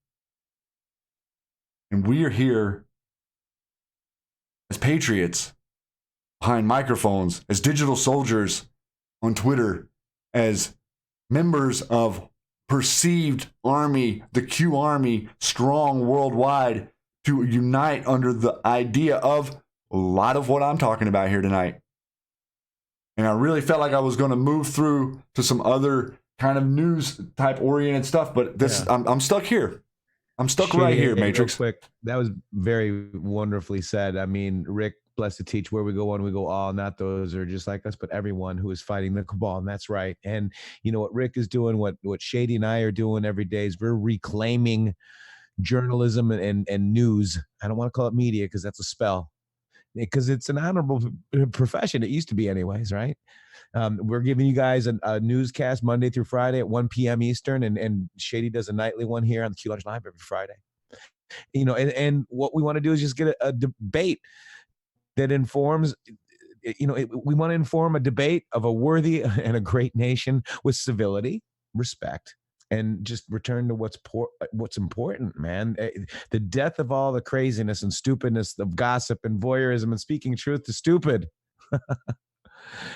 Speaker 1: And we are here as patriots behind microphones, as digital soldiers on Twitter, as members of perceived army, the Q Army, strong worldwide, to unite under the idea of a lot of what I'm talking about here tonight. And I really felt like I was going to move through to some other kind of news type oriented stuff, but this I'm stuck here. I'm stuck right here, Matrix.
Speaker 2: Real quick, that was very wonderfully said. I mean, Rick, blessed to teach, where we go one, we go all, not those are just like us, but everyone who is fighting the cabal. And that's right. And you know what Rick is doing, what Shady and I are doing every day is we're reclaiming journalism and news. I don't want to call it media because that's a spell, because it's an honorable profession. It used to be anyways, right? We're giving you guys a newscast Monday through Friday at 1 p.m. Eastern, and Shady does a nightly one here on the Q Lounge Live every Friday. You know, and what we want to do is just get a debate that informs, you know, we want to inform a debate of a worthy and a great nation with civility, respect, and just return to what's important, man. The death of all the craziness and stupidness of gossip and voyeurism and speaking truth to stupid.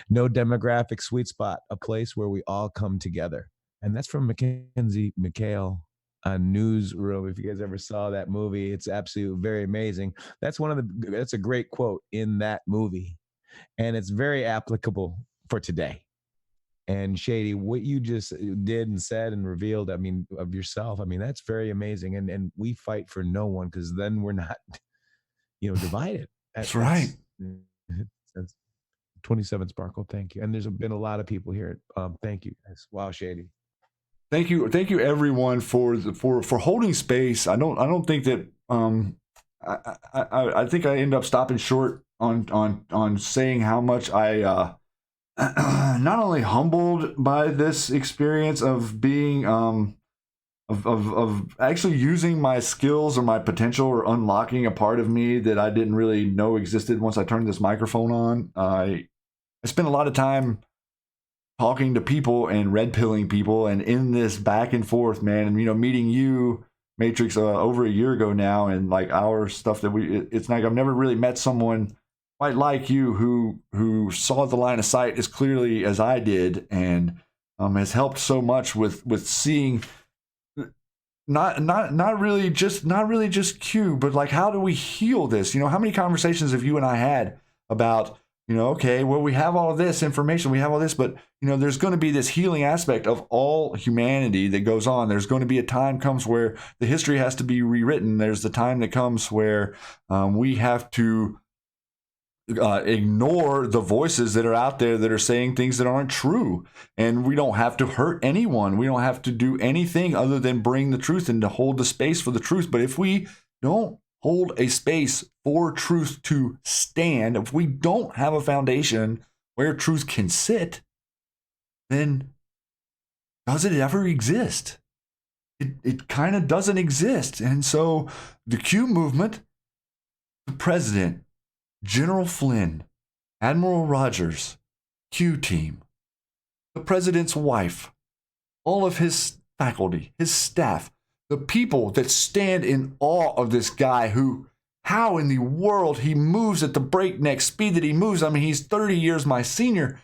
Speaker 2: No demographic sweet spot, a place where we all come together. And that's from Mackenzie McHale on Newsroom. If you guys ever saw that movie, it's absolutely very amazing. That's a great quote in that movie. And it's very applicable for today. And Shady, what you just did and said and revealed, I mean, of yourself, I mean, that's very amazing. And we fight for no one, because then we're not, you know, divided.
Speaker 1: That's right.
Speaker 2: That's 27 Sparkle, thank you. And there's been a lot of people here. Thank you guys. Wow, Shady.
Speaker 1: Thank you everyone for holding space. I don't think that I think I end up stopping short on saying how much I not only humbled by this experience of being of actually using my skills or my potential or unlocking a part of me that I didn't really know existed once I turned this microphone on. I spent a lot of time talking to people and red pilling people, and in this back and forth, man, and you know, meeting you, Matrix, over a year ago now, and like our stuff that it's like I've never really met someone quite like you who saw the line of sight as clearly as I did, and has helped so much with seeing not really just Q, but like, how do we heal this? You know, how many conversations have you and I had about Okay, well, we have all of this information, we have all this, but there's going to be this healing aspect of all humanity that goes on. There's going to be a time comes where the history has to be rewritten. There's the time that comes where we have to ignore the voices that are out there that are saying things that aren't true. And we don't have to hurt anyone. We don't have to do anything other than bring the truth and to hold the space for the truth. But if we don't hold a space for truth to stand, if we don't have a foundation where truth can sit, then does it ever exist? It kind of doesn't exist. And so the Q movement, the president, General Flynn, Admiral Rogers, Q team, the president's wife, all of his faculty, his staff, the people that stand in awe of this guy how in the world he moves at the breakneck speed that he moves. I mean, he's 30 years my senior,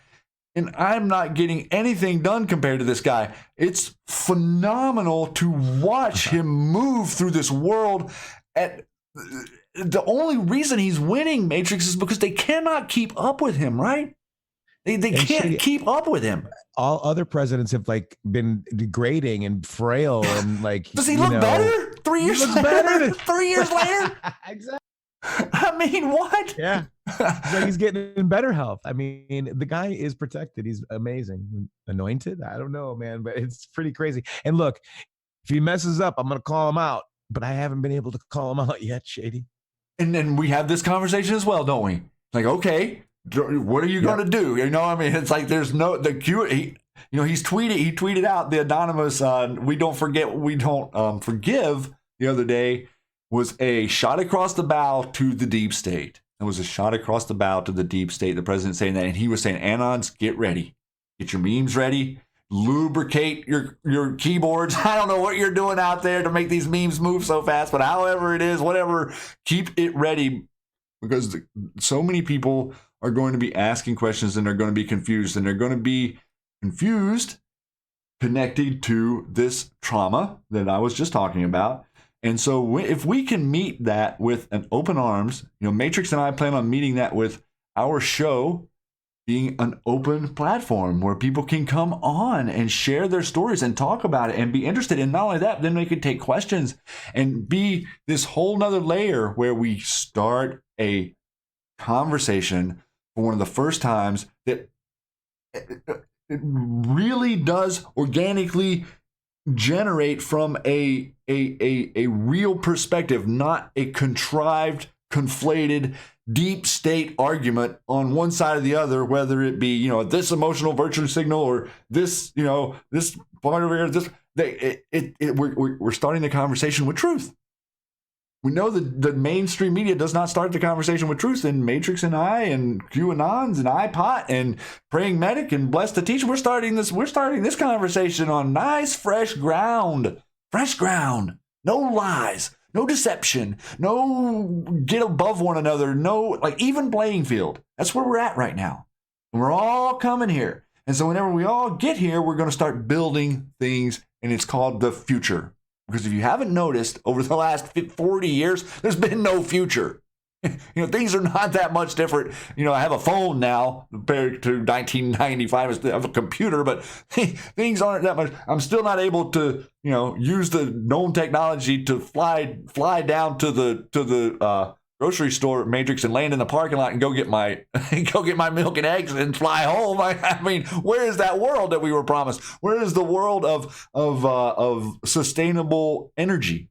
Speaker 1: and I'm not getting anything done compared to this guy. It's phenomenal to watch him move through this world. The only reason he's winning, Matrix, is because they cannot keep up with him, right? They can't keep up with him.
Speaker 2: All other presidents have been degrading and frail and
Speaker 1: Does he look better? 3 years later? Better. 3 years later?
Speaker 2: Exactly.
Speaker 1: I mean, what?
Speaker 2: Yeah. He's getting in better health. I mean, the guy is protected. He's amazing. Anointed? I don't know, man, but it's pretty crazy. And look, if he messes up, I'm going to call him out, but I haven't been able to call him out yet, Shady.
Speaker 1: And then we have this conversation as well, don't we? Okay, what are you going to do? It's like there's he's tweeted out the anonymous, we don't forget, we don't forgive the other day was a shot across the bow to the deep state. It was a shot across the bow to the deep state. The president saying that, and he was saying, Anons, get ready. Get your memes ready. Lubricate your keyboards. I don't know what you're doing out there to make these memes move so fast, but however it is, whatever, keep it ready, because so many people are going to be asking questions and they're going to be confused, and they're going to be confused connected to this trauma that I was just talking about. And so if we can meet that with an open arms, Matrix and I plan on meeting that with our show being an open platform where people can come on and share their stories and talk about it and be interested. And not only that, then they can take questions and be this whole nother layer where we start a conversation for one of the first times that it really does organically generate from a real perspective, not a contrived, conflated, deep state argument on one side or the other, whether it be, this emotional virtue signal or this, this part over here, we're starting the conversation with truth. We know that the mainstream media does not start the conversation with truth, and Matrix and I and QAnons and iPot and Praying Medic and Bless the Teacher, we're starting this conversation on nice, fresh ground. Fresh ground. No lies. No deception. No get above one another. No, even playing field. That's where we're at right now. And we're all coming here. And so whenever we all get here, we're going to start building things, and it's called the future. Because if you haven't noticed, over the last 40 years, there's been no future. Things are not that much different. I have a phone now compared to 1995. I have a computer, but things aren't that much. I'm still not able to, use the known technology to fly down to the grocery store, Matrix, and land in the parking lot and go get my milk and eggs and fly home. I mean, where is that world that we were promised? Where is the world of sustainable energy?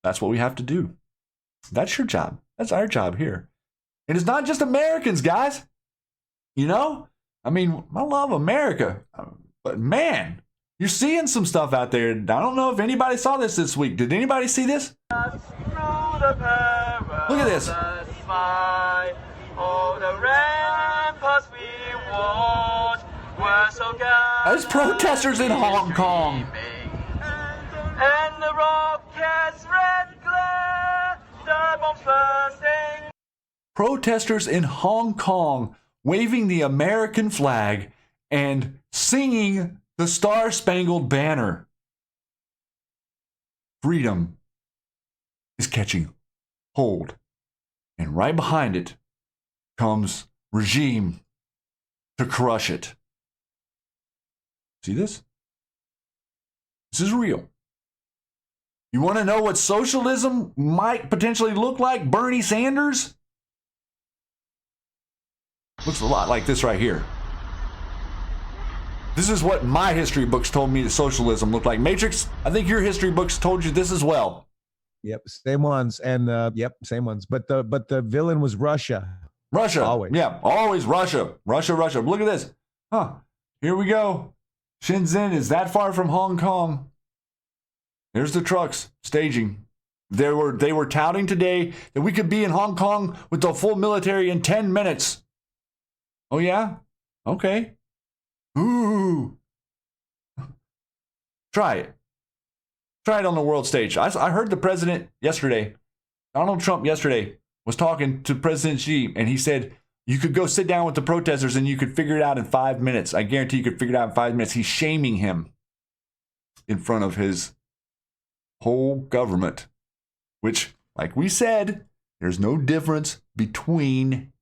Speaker 1: That's what we have to do. That's your job. That's our job here. And it's not just Americans, guys. I love America, but man, you're seeing some stuff out there. I don't know if anybody saw this week. Did anybody see this? Look at this. There's protesters in Hong Kong. And the rockets red glare, the bombs bursting. Protesters in Hong Kong waving the American flag and singing the Star-Spangled Banner. Freedom is catching hold. And right behind it comes regime to crush it. See this? This is real. You want to know what socialism might potentially look like? Bernie Sanders? Looks a lot like this right here. This is what my history books told me that socialism looked like. Matrix, I think your history books told you this as well.
Speaker 2: Yep, same ones, and same ones. But the villain was Russia.
Speaker 1: Russia,
Speaker 2: always.
Speaker 1: Yeah, always Russia. Russia. Look at this. Here we go. Shenzhen is that far from Hong Kong. There's the trucks staging. They were touting today that we could be in Hong Kong with the full military in 10 minutes. Oh yeah? Okay. Ooh. Try it. Try it on the world stage. I heard the president yesterday, Donald Trump yesterday, was talking to President Xi, and he said you could go sit down with the protesters and you could figure it out in 5 minutes. I guarantee you could figure it out in 5 minutes. He's shaming him in front of his whole government, which, like we said, there's no difference between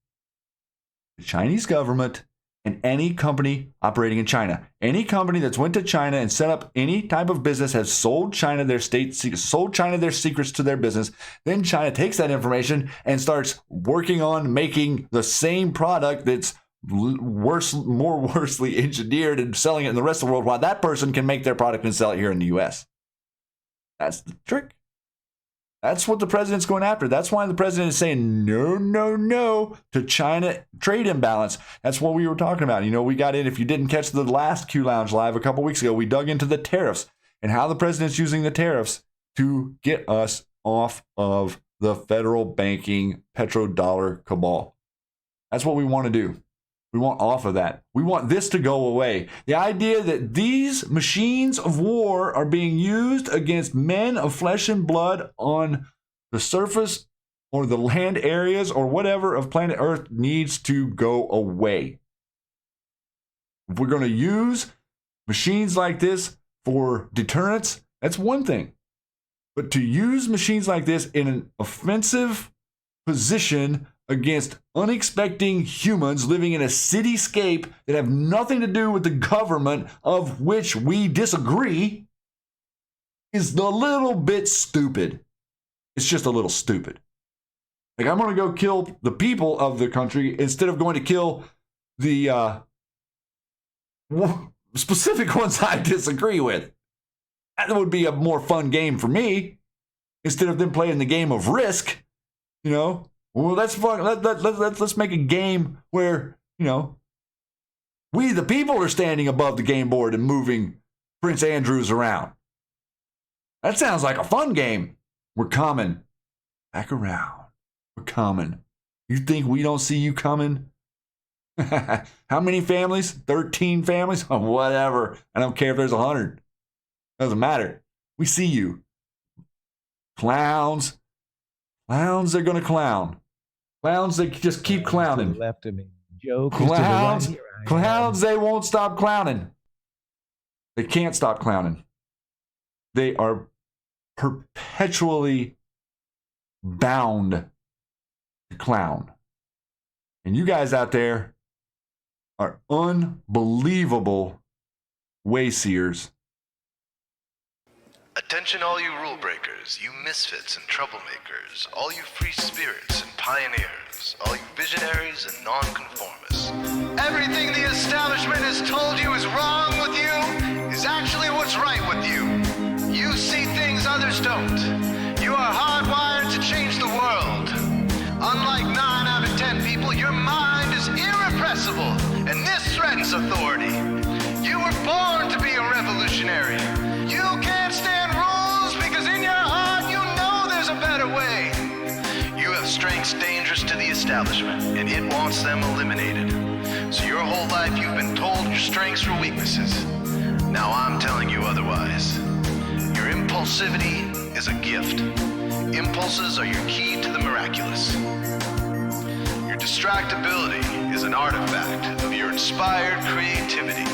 Speaker 1: the Chinese government and any company operating in China. Any company that's went to China and set up any type of business has sold China their secrets to their business. Then China takes that information and starts working on making the same product that's more worsely engineered and selling it in the rest of the world, while that person can make their product and sell it here in the U.S. That's the trick. That's what the president's going after. That's why the president is saying no to China trade imbalance. That's what we were talking about. You know, we got in, if you didn't catch the last Q Lounge Live a couple weeks ago, we dug into the tariffs and how the president's using the tariffs to get us off of the federal banking petrodollar cabal. That's what we want to do. We want off of that. We want this to go away. The idea that these machines of war are being used against men of flesh and blood on the surface or the land areas or whatever of planet Earth needs to go away. If we're going to use machines like this for deterrence, that's one thing. But to use machines like this in an offensive position against unexpected humans living in a cityscape that have nothing to do with the government of which we disagree is a little bit stupid. It's just a little stupid. Like, I'm going to go kill the people of the country instead of going to kill the specific ones I disagree with. That would be a more fun game for me instead of them playing the game of Risk, you know. Well, that's fun. Let's make a game where, you know, we the people are standing above the game board and moving Prince Andrews around. That sounds like a fun game. We're coming back around. We're coming. You think we don't see you coming? How many families? 13 families? Oh, whatever. I don't care if there's 100. Doesn't matter. We see you. Clowns. Clowns are going to clown. Clowns, they just keep clowning.
Speaker 2: Left of me. Joke.
Speaker 1: Clowns, clowns, they won't stop clowning. They can't stop clowning. They are perpetually bound to clown. And you guys out there are unbelievable wayseers.
Speaker 3: Attention all you rule breakers, you misfits and troublemakers, all you free spirits and pioneers, all you visionaries and nonconformists. Everything the establishment has told you is wrong with you is actually what's right with you. You see things others don't. You are hardwired to change the world. Unlike 9 out of 10 people, your mind is irrepressible, and this threatens authority. You were born to be a revolutionary. You can't stand rules because in your heart you know there's a better way. You have strengths dangerous to the establishment, and it wants them eliminated. So your whole life you've been told your strengths were weaknesses. Now I'm telling you otherwise. Your impulsivity is a gift. Impulses are your key to the miraculous. Your distractibility is an artifact of your inspired creativity.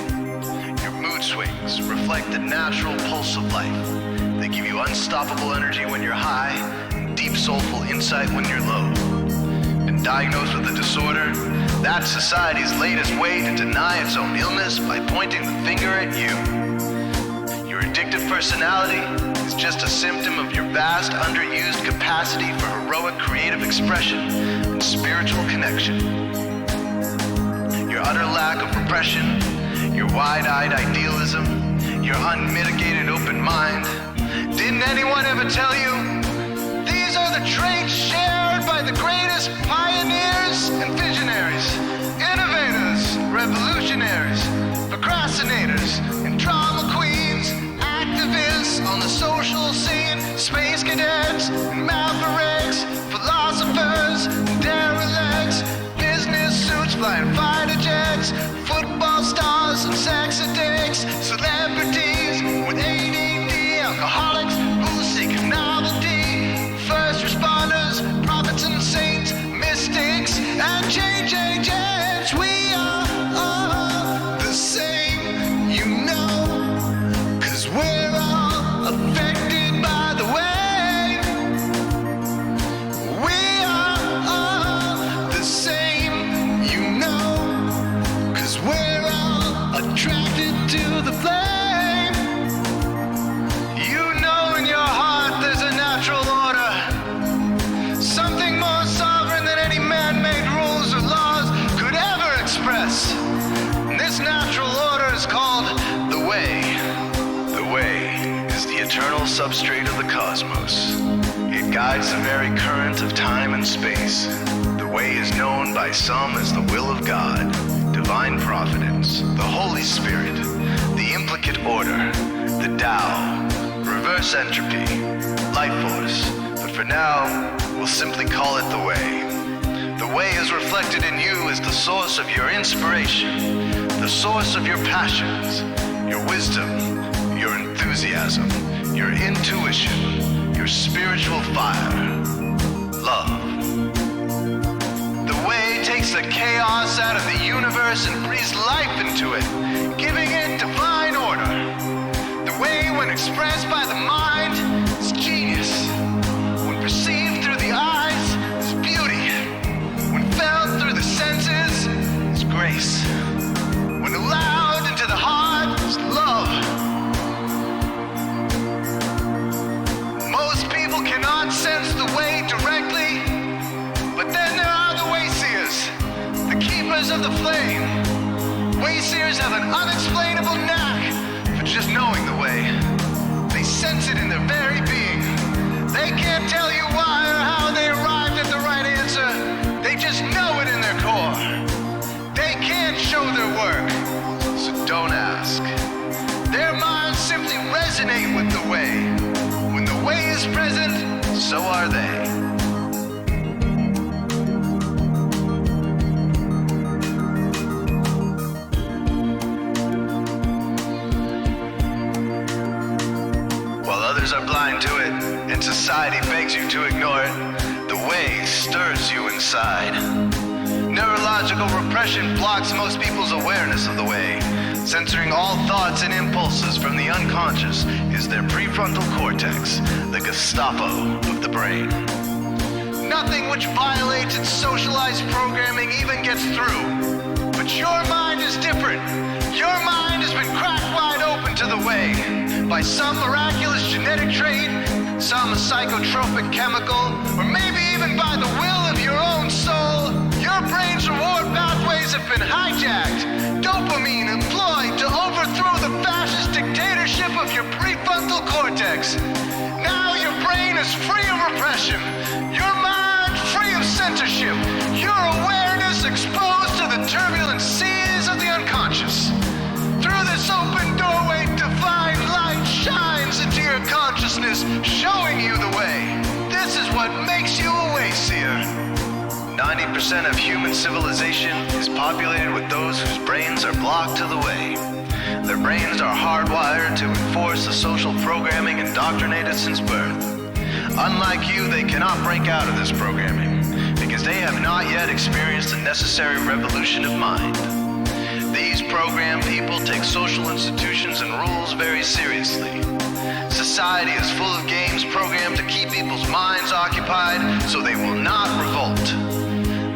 Speaker 3: Mood swings reflect the natural pulse of life. They give you unstoppable energy when you're high and deep soulful insight when you're low. And diagnosed with a disorder, that's society's latest way to deny its own illness by pointing the finger at you. Your addictive personality is just a symptom of your vast, underused capacity for heroic creative expression and spiritual connection. Your utter lack of repression, your wide-eyed idealism, your unmitigated open mind. Didn't anyone ever tell you? These are the traits shared by the greatest pioneers and visionaries, innovators, revolutionaries, procrastinators, and drama queens, activists on the social scene, space cadets, and mavericks, philosophers, and derelicts, business suits, flying fighter jets, football stars and sex addicts, celebrities with ADD, alcoholics who seek novelty, first responders, prophets and saints, mystics, and change agents. We are all the same, you know, 'cause we're all affected by the way. We are all the same, you know, 'cause we're all attracted to the flame. You know in your heart there's a natural order, something more sovereign than any man-made rules or laws could ever express. And this natural order is called the way. The way is the eternal substrate of the cosmos. It guides the very current of time and space. The way is known by some as the will of God, divine providence, the Holy Spirit, the implicate order, the Tao, reverse entropy, life force. But for now, we'll simply call it the way. The way is reflected in you as the source of your inspiration, the source of your passions, your wisdom, your enthusiasm, your intuition, your spiritual fire, love. The way takes the chaos out of the universe and breathes life into it, giving it divine order. The way, when expressed by the mind, is genius. When perceived through the eyes, is beauty. When felt through the senses, is grace. When allowed into the heart, is love. Most people cannot sense the way directly, but then there are the wayseers, the keepers of the flame. Wayseers have an unexplainable knack for just knowing the way. They sense it in their very being. They can't tell you why or how they arrived at the right answer. They just know it in their core. They can't show their work, so don't ask. Their minds simply resonate with the way. When the way is present, so are they. Are blind to it, and society begs you to ignore it. The way stirs you inside. Neurological repression blocks most people's awareness of the way. Censoring all thoughts and impulses from the unconscious is their prefrontal cortex, the Gestapo of the brain. Nothing which violates its socialized programming even gets through. But your mind is different. Your mind has been cracked wide open to the way. By some miraculous genetic trait, some psychotropic chemical, or maybe even by the will of your own soul, your brain's reward pathways have been hijacked. Dopamine employed to overthrow the fascist dictatorship of your prefrontal cortex. Now your brain is free of repression, your mind free of censorship, your awareness exposed to the turbulent seas of the unconscious. Through this open doorway, divine light shines into your consciousness, showing you the way. This is what makes you a wayseer. 90% of human civilization is populated with those whose brains are blocked to the way. Their brains are hardwired to enforce the social programming indoctrinated since birth. Unlike you, they cannot break out of this programming because they have not yet experienced the necessary revolution of mind. These programmed people take social institutions and rules very seriously. Society is full of games programmed to keep people's minds occupied so they will not revolt.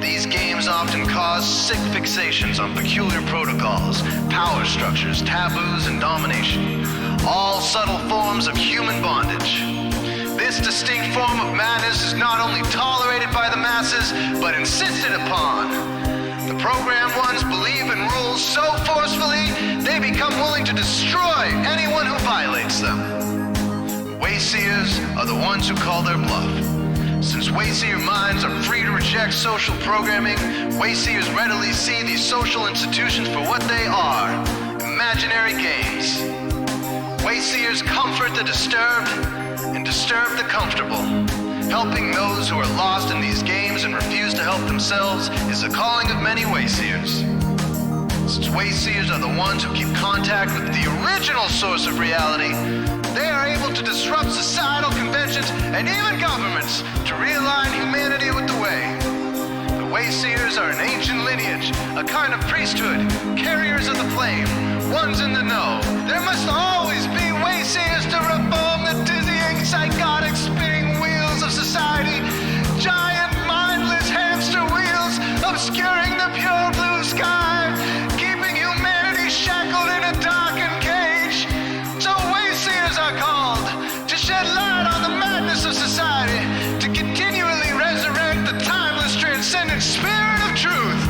Speaker 3: These games often cause sick fixations on peculiar protocols, power structures, taboos, and domination, all subtle forms of human bondage. This distinct form of madness is not only tolerated by the masses, but insisted upon. The programmed ones believe in rules so forcefully, they become willing to destroy anyone who violates them. Wayseers are the ones who call their bluff. Since Wayseer minds are free to reject social programming, Wayseers readily see these social institutions for what they are, imaginary games. Wayseers comfort the disturbed and disturb the comfortable. Helping those who are lost in these games and refuse to help themselves is the calling of many Wayseers. Since Wayseers are the ones who keep contact with the original source of reality, they are able to disrupt societal conventions and even governments to realign humanity with the way. The Wayseers are an ancient lineage, a kind of priesthood, carriers of the flame, ones in the know. There must always be Wayseers to reform the dizzying, psychotic, spinning wheels of society. Giant, mindless hamster wheels obscuring the pure blue sky, keeping humanity shackled in a darkened cage. So Wayseers are called to shed light on the madness of society, to continually resurrect the timeless, transcendent spirit of truth.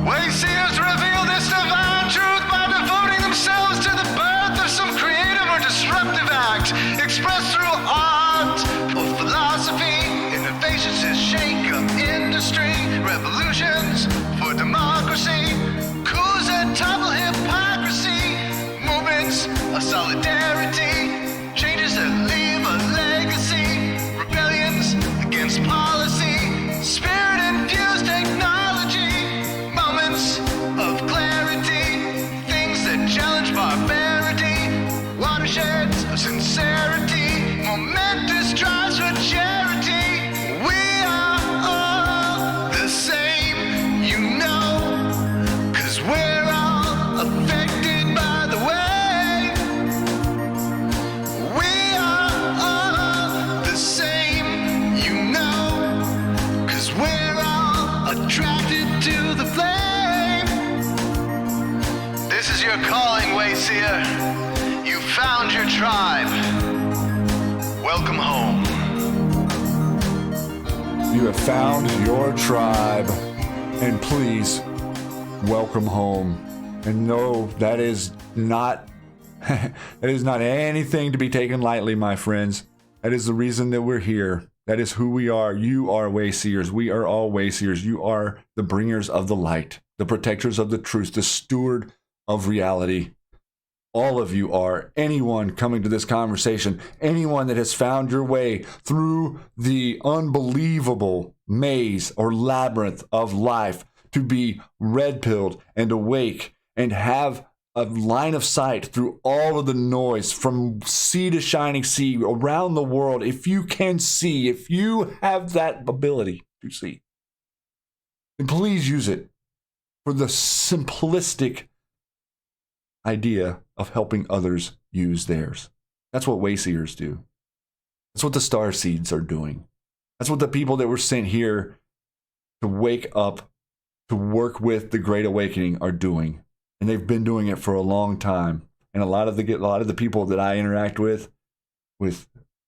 Speaker 3: Wayseers reveal this divine truth by devoting themselves to the birth of some creative or disruptive act, expressed through art or philosophy. Innovations to shake up industry, revolutions for democracy, coups that topple hypocrisy, movements of solidarity, changes that leave a legacy, rebellions against policy, spirit-infused technology, moments of clarity, things that challenge barbarity, watersheds of sincerity, momentous drives for charity. We are all the same, you know, 'cause we're all affected by the way. We are all the same, you know, 'cause we're all attracted to the flame. This is your calling, Wayseer. You found your tribe. Welcome home.
Speaker 1: You have found your tribe, and please welcome home. And no, that is not that is not anything to be taken lightly, my friends. That is the reason that we're here. That is who we are. You are Wayseers. We are all Wayseers. You are the bringers of the light, the protectors of the truth, the steward of reality. All of you are. Anyone coming to this conversation, anyone that has found your way through the unbelievable maze or labyrinth of life to be red-pilled and awake and have a line of sight through all of the noise from sea to shining sea around the world. If you can see, if you have that ability to see, then please use it for the simplistic idea of helping others use theirs. That's what Wayseers do. That's what the star seeds are doing. That's what the people that were sent here to wake up, to work with the Great Awakening are doing. And they've been doing it for a long time. And a lot of the people that I interact with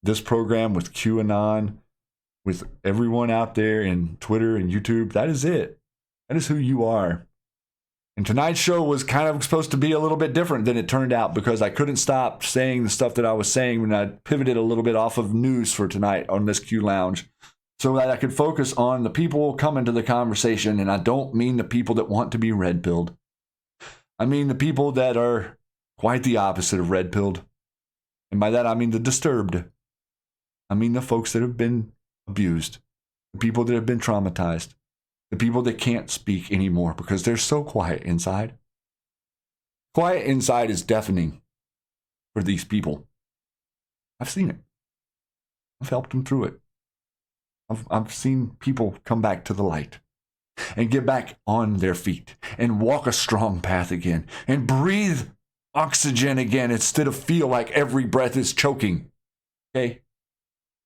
Speaker 1: this program, with QAnon, with everyone out there in Twitter and YouTube, that is it. That is who you are. And tonight's show was kind of supposed to be a little bit different than it turned out, because I couldn't stop saying the stuff that I was saying when I pivoted a little bit off of news for tonight on this Q Lounge, so that I could focus on the people coming to the conversation. And I don't mean the people that want to be red-pilled. I mean the people that are quite the opposite of red-pilled. And by that I mean the disturbed. I mean the folks that have been abused, the people that have been traumatized, the people that can't speak anymore because they're so quiet inside. Quiet inside is deafening for these people. I've seen it. I've helped them through it. I've seen people come back to the light and get back on their feet and walk a strong path again and breathe oxygen again instead of feel like every breath is choking. Okay?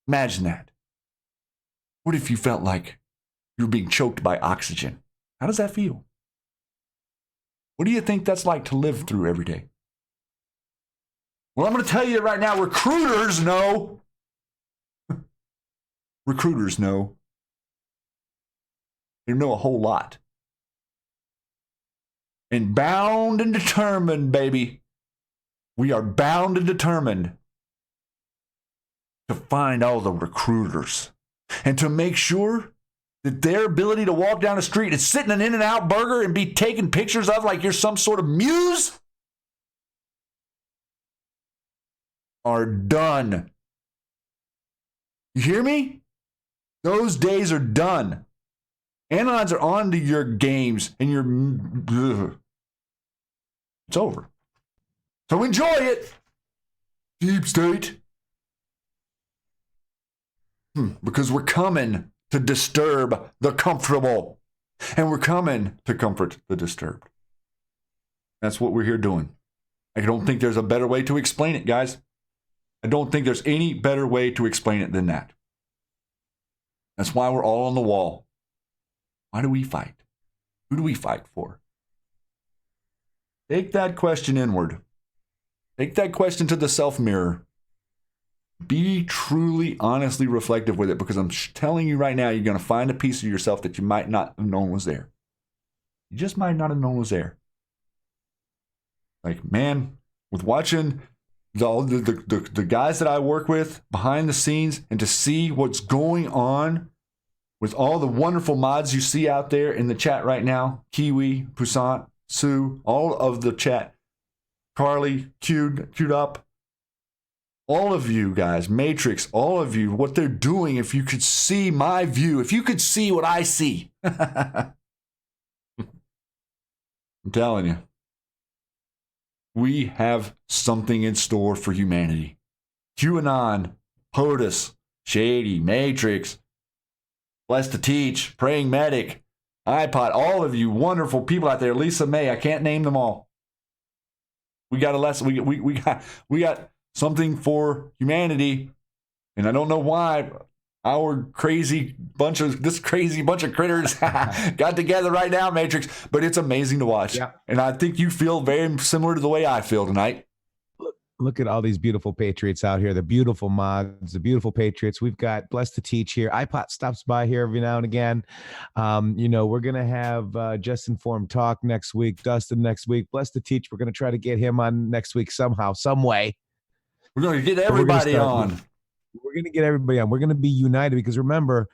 Speaker 1: Imagine that. What if you felt like You're being choked by oxygen. How does that feel? What do you think that's like to live through every day? Well, I'm going to tell you right now, recruiters know. Recruiters know. They know a whole lot. And bound and determined, baby. We are bound and determined to find all the recruiters and to make sure that their ability to walk down the street and sit in an In-N-Out burger and be taken pictures of like you're some sort of muse are done. You hear me? Those days are done. Anons are on to your games and it's over. So enjoy it, Deep State. Because we're coming to disturb the comfortable. And we're coming to comfort the disturbed. That's what we're here doing. I don't think there's a better way to explain it, guys. I don't think there's any better way to explain it than that. That's why we're all on the wall. Why do we fight? Who do we fight for? Take that question inward. Take that question to the self-mirror. Be truly, honestly reflective with it, because I'm telling you right now, you're going to find a piece of yourself that you might not have known was there. You just might not have known was there. Like, man, with watching the guys that I work with behind the scenes and to see what's going on with all the wonderful mods you see out there in the chat right now, Kiwi, Poussant, Sue, all of the chat, Carly, queued up, all of you guys, Matrix, all of you, what they're doing, if you could see my view, if you could see what I see. I'm telling you, we have something in store for humanity. QAnon, POTUS, Shady, Matrix, Blessed to Teach, Praying Medic, iPod, all of you wonderful people out there, Lisa May, I can't name them all. We got a lesson, we got something for humanity, and I don't know why our crazy bunch of critters got together right now, Matrix, but it's amazing to watch. Yeah. And I think you feel very similar to the way I feel tonight.
Speaker 2: Look at all these beautiful Patriots out here, the beautiful mods, the beautiful Patriots. We've got Blessed to Teach here. iPod stops by here every now and again. We're going to have Just Informed Talk next week, Dustin next week. Blessed to Teach, we're going to try to get him on next week somehow, some way.
Speaker 1: We're going to get everybody on.
Speaker 2: We're going to get everybody on. We're going to be united, because remember,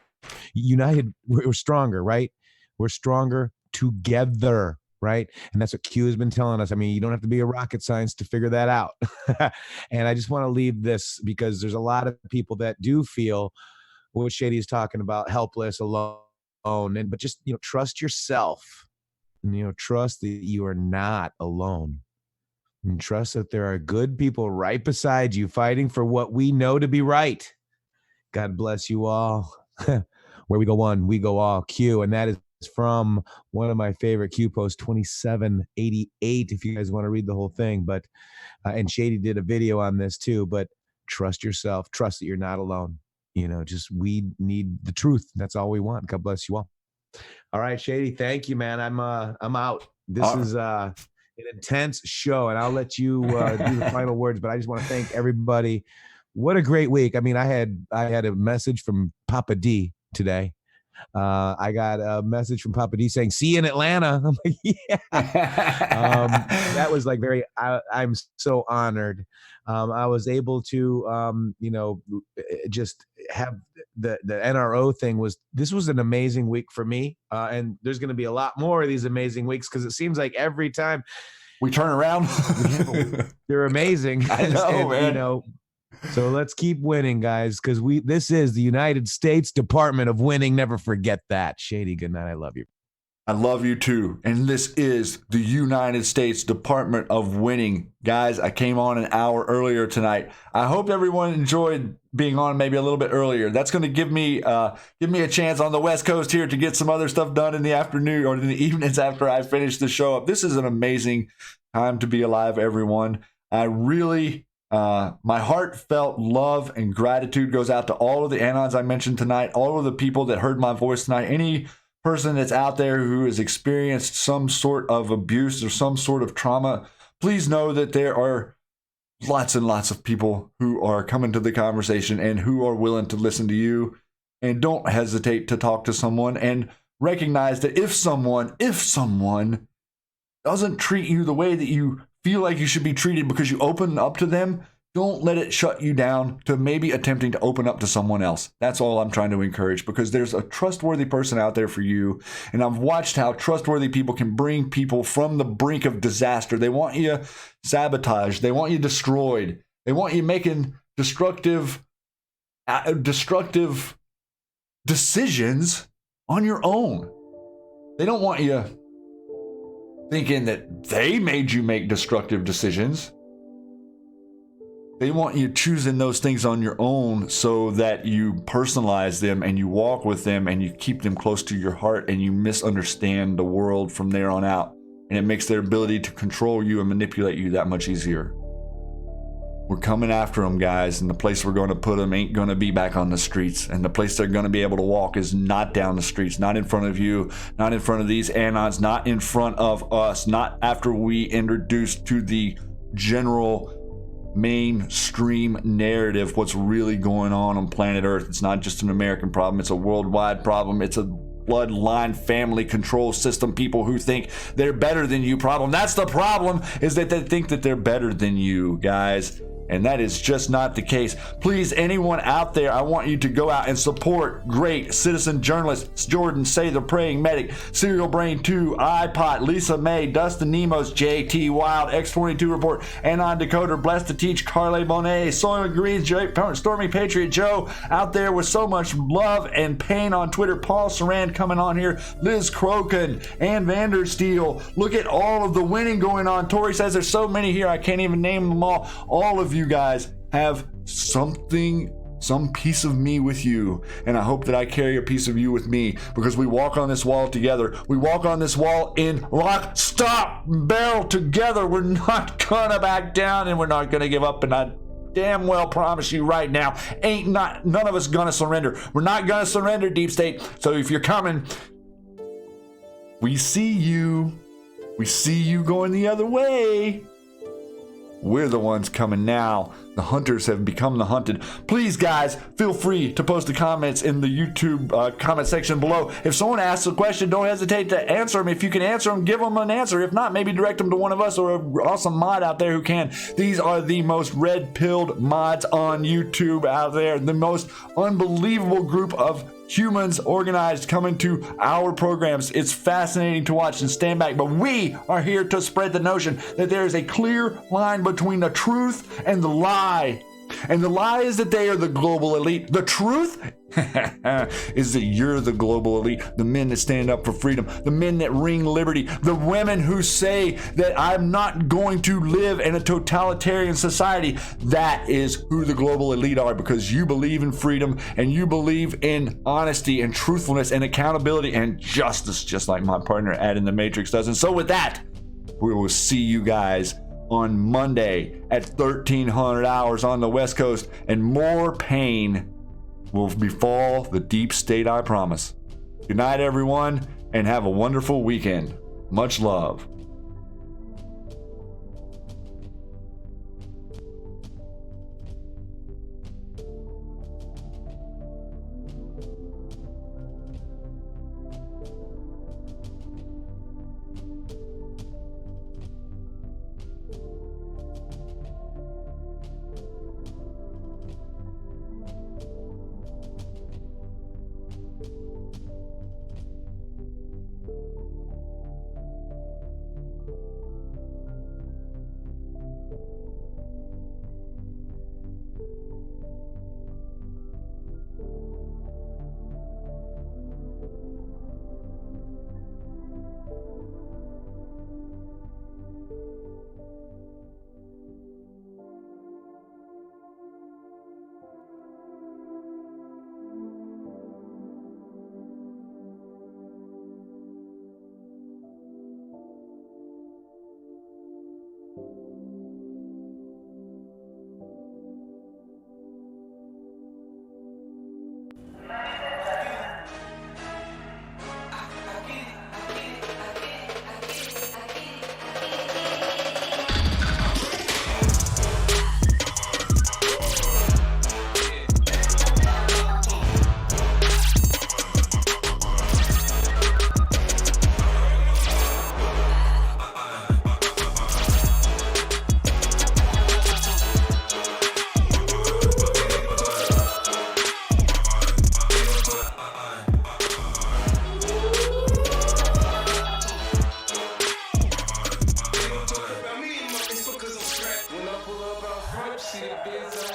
Speaker 2: united, we're stronger, right? We're stronger together, right? And that's what Q has been telling us. I mean, you don't have to be a rocket scientist to figure that out. And I just want to leave this, because there's a lot of people that do feel what Shady is talking about, helpless, alone, but just, trust yourself. Trust that you are not alone. And trust that there are good people right beside you fighting for what we know to be right. God bless you all. Where we go one, we go all. Q, and that is from one of my favorite Q posts, 2788, if you guys want to read the whole thing. But and Shady did a video on this too. But trust yourself. Trust that you're not alone. We need the truth. That's all we want. God bless you all. All right, Shady. Thank you, man. I'm out. This is an intense show, and I'll let you do the final words, but I just want to thank everybody. What a great week. I mean, I had a message from Papa D today. I got a message from Papa D saying, "See you in Atlanta." I'm like, yeah. That was like I'm so honored. I was able to, just have the NRO thing this was an amazing week for me. And there's going to be a lot more of these amazing weeks, because it seems like every time
Speaker 1: we turn around,
Speaker 2: they're amazing.
Speaker 1: I know, man.
Speaker 2: So let's keep winning, guys, because this is the United States Department of Winning. Never forget that. Shady, good night. I love you.
Speaker 1: I love you too. And this is the United States Department of Winning. Guys, I came on an hour earlier tonight. I hope everyone enjoyed being on maybe a little bit earlier. That's going to give me a chance on the West Coast here to get some other stuff done in the afternoon or in the evenings after I finish the show up. This is an amazing time to be alive, everyone. I really My heartfelt love and gratitude goes out to all of the Anons I mentioned tonight, all of the people that heard my voice tonight, any person that's out there who has experienced some sort of abuse or some sort of trauma. Please know that there are lots and lots of people who are coming to the conversation and who are willing to listen to you. And don't hesitate to talk to someone and recognize that if someone doesn't treat you the way that you feel like you should be treated because you open up to them, don't let it shut you down to maybe attempting to open up to someone else. That's all I'm trying to encourage, because there's a trustworthy person out there for you. And I've watched how trustworthy people can bring people from the brink of disaster. They want you sabotaged. They want you destroyed. They want you making destructive decisions on your own. They don't want you thinking that they made you make destructive decisions. They want you choosing those things on your own so that you personalize them and you walk with them and you keep them close to your heart and you misunderstand the world from there on out. And it makes their ability to control you and manipulate you that much easier. We're coming after them, guys, and the place we're going to put them ain't going to be back on the streets. And the place they're going to be able to walk is not down the streets, not in front of you, not in front of these Anons, not in front of us, not after we introduce to the general mainstream narrative what's really going on planet Earth. It's not just an American problem, it's a worldwide problem. It's a bloodline family control system, people who think they're better than you problem. That's the problem, is that they think that they're better than you, guys. And that is just not the case. Please, anyone out there, I want you to go out and support great citizen journalists: Jordan, Say the Praying Medic, Serial Brain 2, iPot, Lisa May, Dustin Nemos, JT Wild, X22 Report, Anon Decoder, Blessed to Teach, Carly Bonet, Soil Greens, Stormy Patriot Joe, out there with so much love and pain on Twitter, Paul Saran coming on here, Liz Crokin, Ann Vandersteel. Look at all of the winning going on. Tori says there's so many here, I can't even name them all. All of you guys have some piece of me with you, and I hope that I carry a piece of you with me, because we walk on this wall together. We walk on this wall in lock, stop, barrel together. We're not gonna back down, and we're not gonna give up, and I damn well promise you right now, none of us gonna surrender. We're not gonna surrender, Deep State. So if you're coming, we see you going the other way. We're the ones coming now. The hunters have become the hunted. Please, guys, feel free to post the comments in the YouTube comment section below. If someone asks a question, don't hesitate to answer them. If you can answer them, give them an answer. If not, maybe direct them to one of us or an awesome mod out there who can. These are the most red-pilled mods on YouTube out there. The most unbelievable group of humans organized coming to our programs. It's fascinating to watch and stand back, but we are here to spread the notion that there is a clear line between the truth and the lie. And the lie is that they are the global elite. The truth is that you're the global elite, the men that stand up for freedom, the men that ring liberty, the women who say that I'm not going to live in a totalitarian society. That is who the global elite are, because you believe in freedom and you believe in honesty and truthfulness and accountability and justice, just like my partner at intheMatrixxx does. And so with that, we will see you guys on Monday at 1300 hours on the West Coast, and more pain will befall the deep state, I promise. Good night, everyone, and have a wonderful weekend. Much love.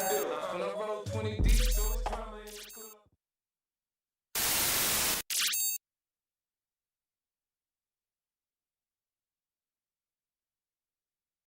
Speaker 4: do. When I roll 20 deep, so